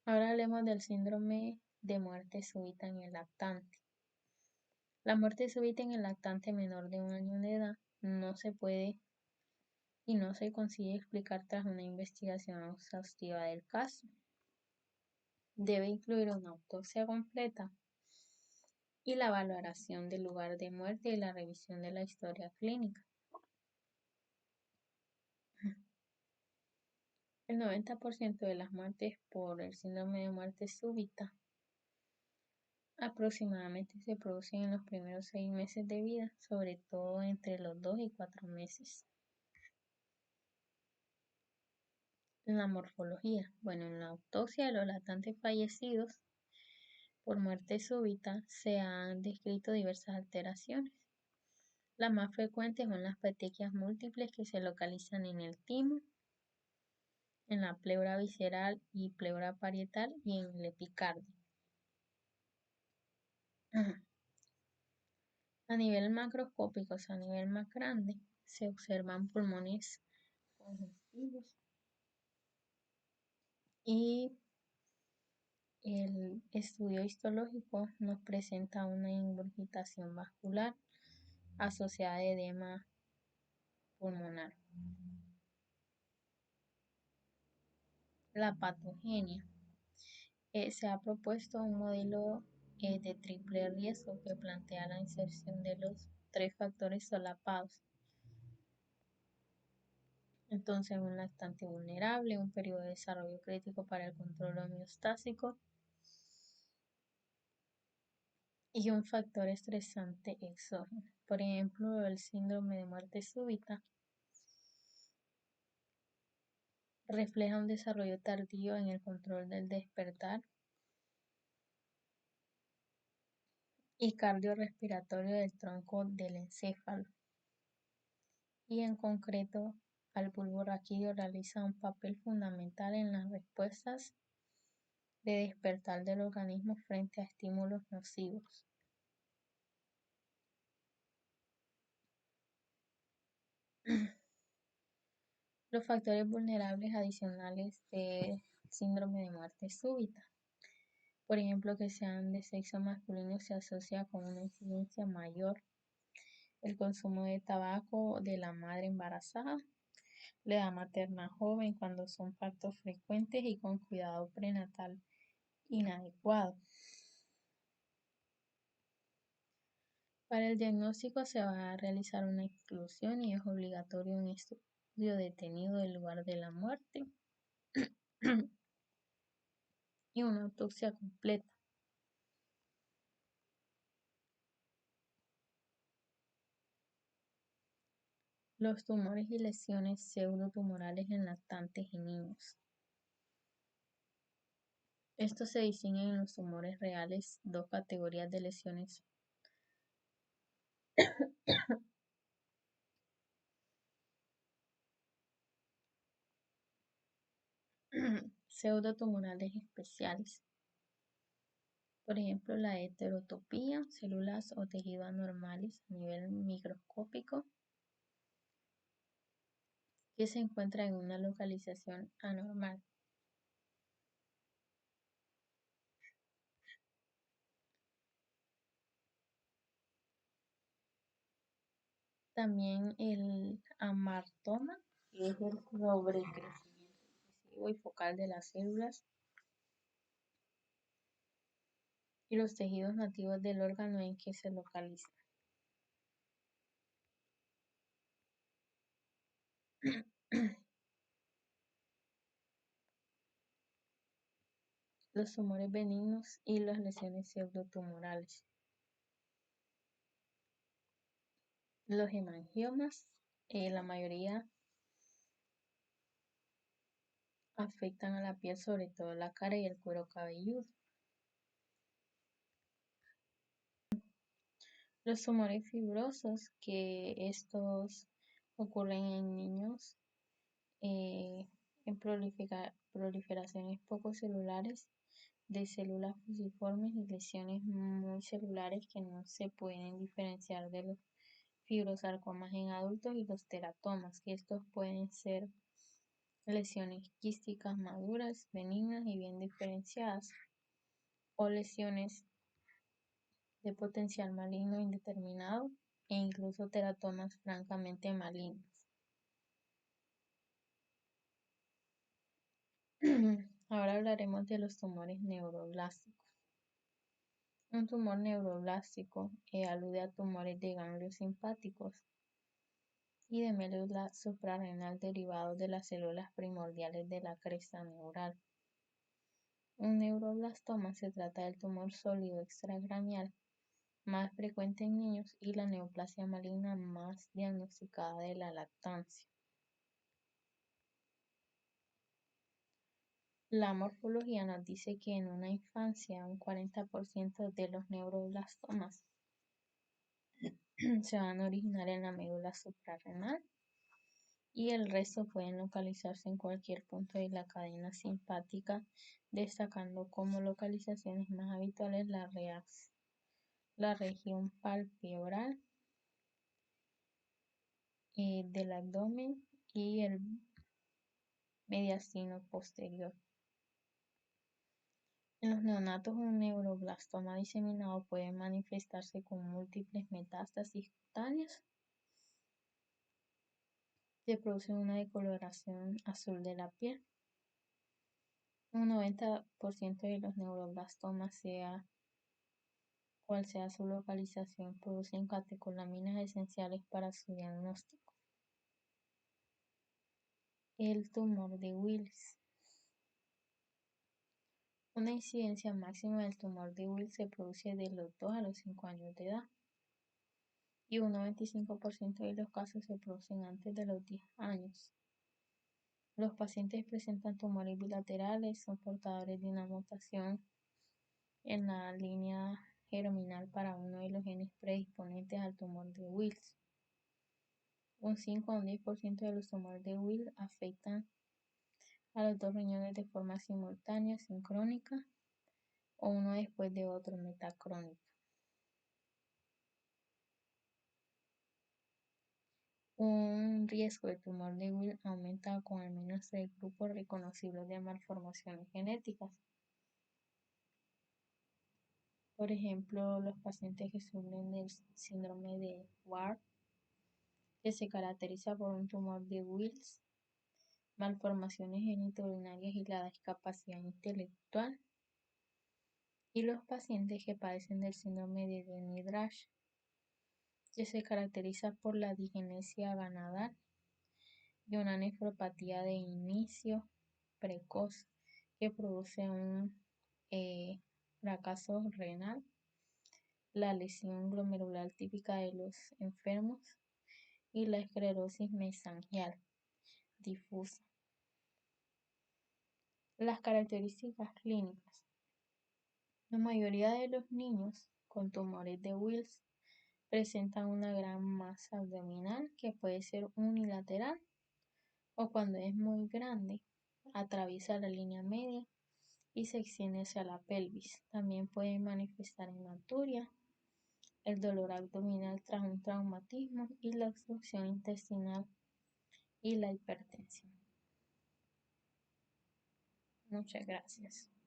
[SPEAKER 1] Ahora hablemos del síndrome de muerte súbita en el lactante. La muerte súbita en el lactante menor de 1 año de edad no se puede y no se consigue explicar tras una investigación exhaustiva del caso. Debe incluir una autopsia completa y la valoración del lugar de muerte y la revisión de la historia clínica. El 90% de las muertes por el síndrome de muerte súbita aproximadamente se producen en los primeros 6 meses de vida, sobre todo entre los 2 y 4 meses. La morfología. Bueno, en la autopsia de los lactantes fallecidos por muerte súbita se han descrito diversas alteraciones. Las más frecuentes son las petequias múltiples que se localizan en el timo, en la pleura visceral y pleura parietal y en el epicardio. A nivel macroscópico, o sea, a nivel más grande, se observan pulmones congestivos y el estudio histológico nos presenta una ingurgitación vascular asociada a edema pulmonar. La patogenia. Se ha propuesto un modelo de triple riesgo que plantea la inserción de los 3 factores solapados. Entonces, un lactante vulnerable, un periodo de desarrollo crítico para el control homeostásico y un factor estresante exógeno. Por ejemplo, el síndrome de muerte súbita refleja un desarrollo tardío en el control del despertar y cardiorrespiratorio del tronco del encéfalo, y en concreto al bulbo raquídeo realiza un papel fundamental en las respuestas de despertar del organismo frente a estímulos nocivos. Los factores vulnerables adicionales del síndrome de muerte súbita, por ejemplo, que sean de sexo masculino, se asocia con una incidencia mayor el consumo de tabaco de la madre embarazada, la edad materna joven cuando son partos frecuentes y con cuidado prenatal inadecuado. Para el diagnóstico se va a realizar una exclusión y es obligatorio un estudio detenido del lugar de la muerte y una autopsia completa. Los tumores y lesiones pseudotumorales en lactantes y niños. Estos se distinguen en los tumores reales dos categorías de lesiones pseudotumorales especiales. Por ejemplo, la heterotopía, células o tejidos anormales a nivel microscópico que se encuentra en una localización anormal. También el amartoma, que es el sobrecrecimiento excesivo y focal de las células y los tejidos nativos del órgano en que se localiza. Los tumores benignos y las lesiones pseudotumorales. Los hemangiomas, la mayoría afectan a la piel, sobre todo la cara y el cuero cabelludo. Los tumores fibrosos, que estos ocurren en niños en proliferaciones poco celulares de células fusiformes y lesiones muy celulares que no se pueden diferenciar de los fibrosarcomas en adultos y los teratomas, que estos pueden ser lesiones quísticas maduras, benignas y bien diferenciadas, o lesiones de potencial maligno indeterminado e incluso teratomas francamente malignos. Ahora hablaremos de los tumores neuroblásticos. Un tumor neuroblástico alude a tumores de ganglios simpáticos y de médula suprarrenal derivados de las células primordiales de la cresta neural. Un neuroblastoma se trata del tumor sólido extracraneal más frecuente en niños y la neoplasia maligna más diagnosticada de la lactancia. La morfología nos dice que en una infancia un 40% de los neuroblastomas se van a originar en la médula suprarrenal y el resto pueden localizarse en cualquier punto de la cadena simpática, destacando como localizaciones más habituales la región palpebral del abdomen y el mediastino posterior. En los neonatos, un neuroblastoma diseminado puede manifestarse con múltiples metástasis cutáneas que producen una decoloración azul de la piel. Un 90% de los neuroblastomas, sea cual sea su localización, producen catecolaminas esenciales para su diagnóstico. El tumor de Wills. Una incidencia máxima del tumor de Wills se produce de los 2 a los 5 años de edad y un 95% de los casos se producen antes de los 10 años. Los pacientes presentan tumores bilaterales, son portadores de una mutación en la línea germinal para uno de los genes predisponentes al tumor de Wills. Un 5 a un 10% de los tumores de Wills afectan a los dos riñones de forma simultánea, sincrónica, o uno después de otro, metacrónica. Un riesgo de tumor de Wills aumenta con al menos 3 grupos reconocibles de malformaciones genéticas. Por ejemplo, los pacientes que sufren del síndrome de Ward, que se caracteriza por un tumor de Wills, malformaciones genitourinarias y la discapacidad intelectual, y los pacientes que padecen del síndrome de Denny-Drash, que se caracteriza por la digenesia ganadal y una nefropatía de inicio precoz que produce un fracaso renal, la lesión glomerular típica de los enfermos y la esclerosis mesangial difusa. Las características clínicas. La mayoría de los niños con tumores de Wills presentan una gran masa abdominal que puede ser unilateral o cuando es muy grande, atraviesa la línea media y se extiende hacia la pelvis. También puede manifestar hematuria, el dolor abdominal tras un traumatismo y la obstrucción intestinal y la hipertensión. Muchas gracias.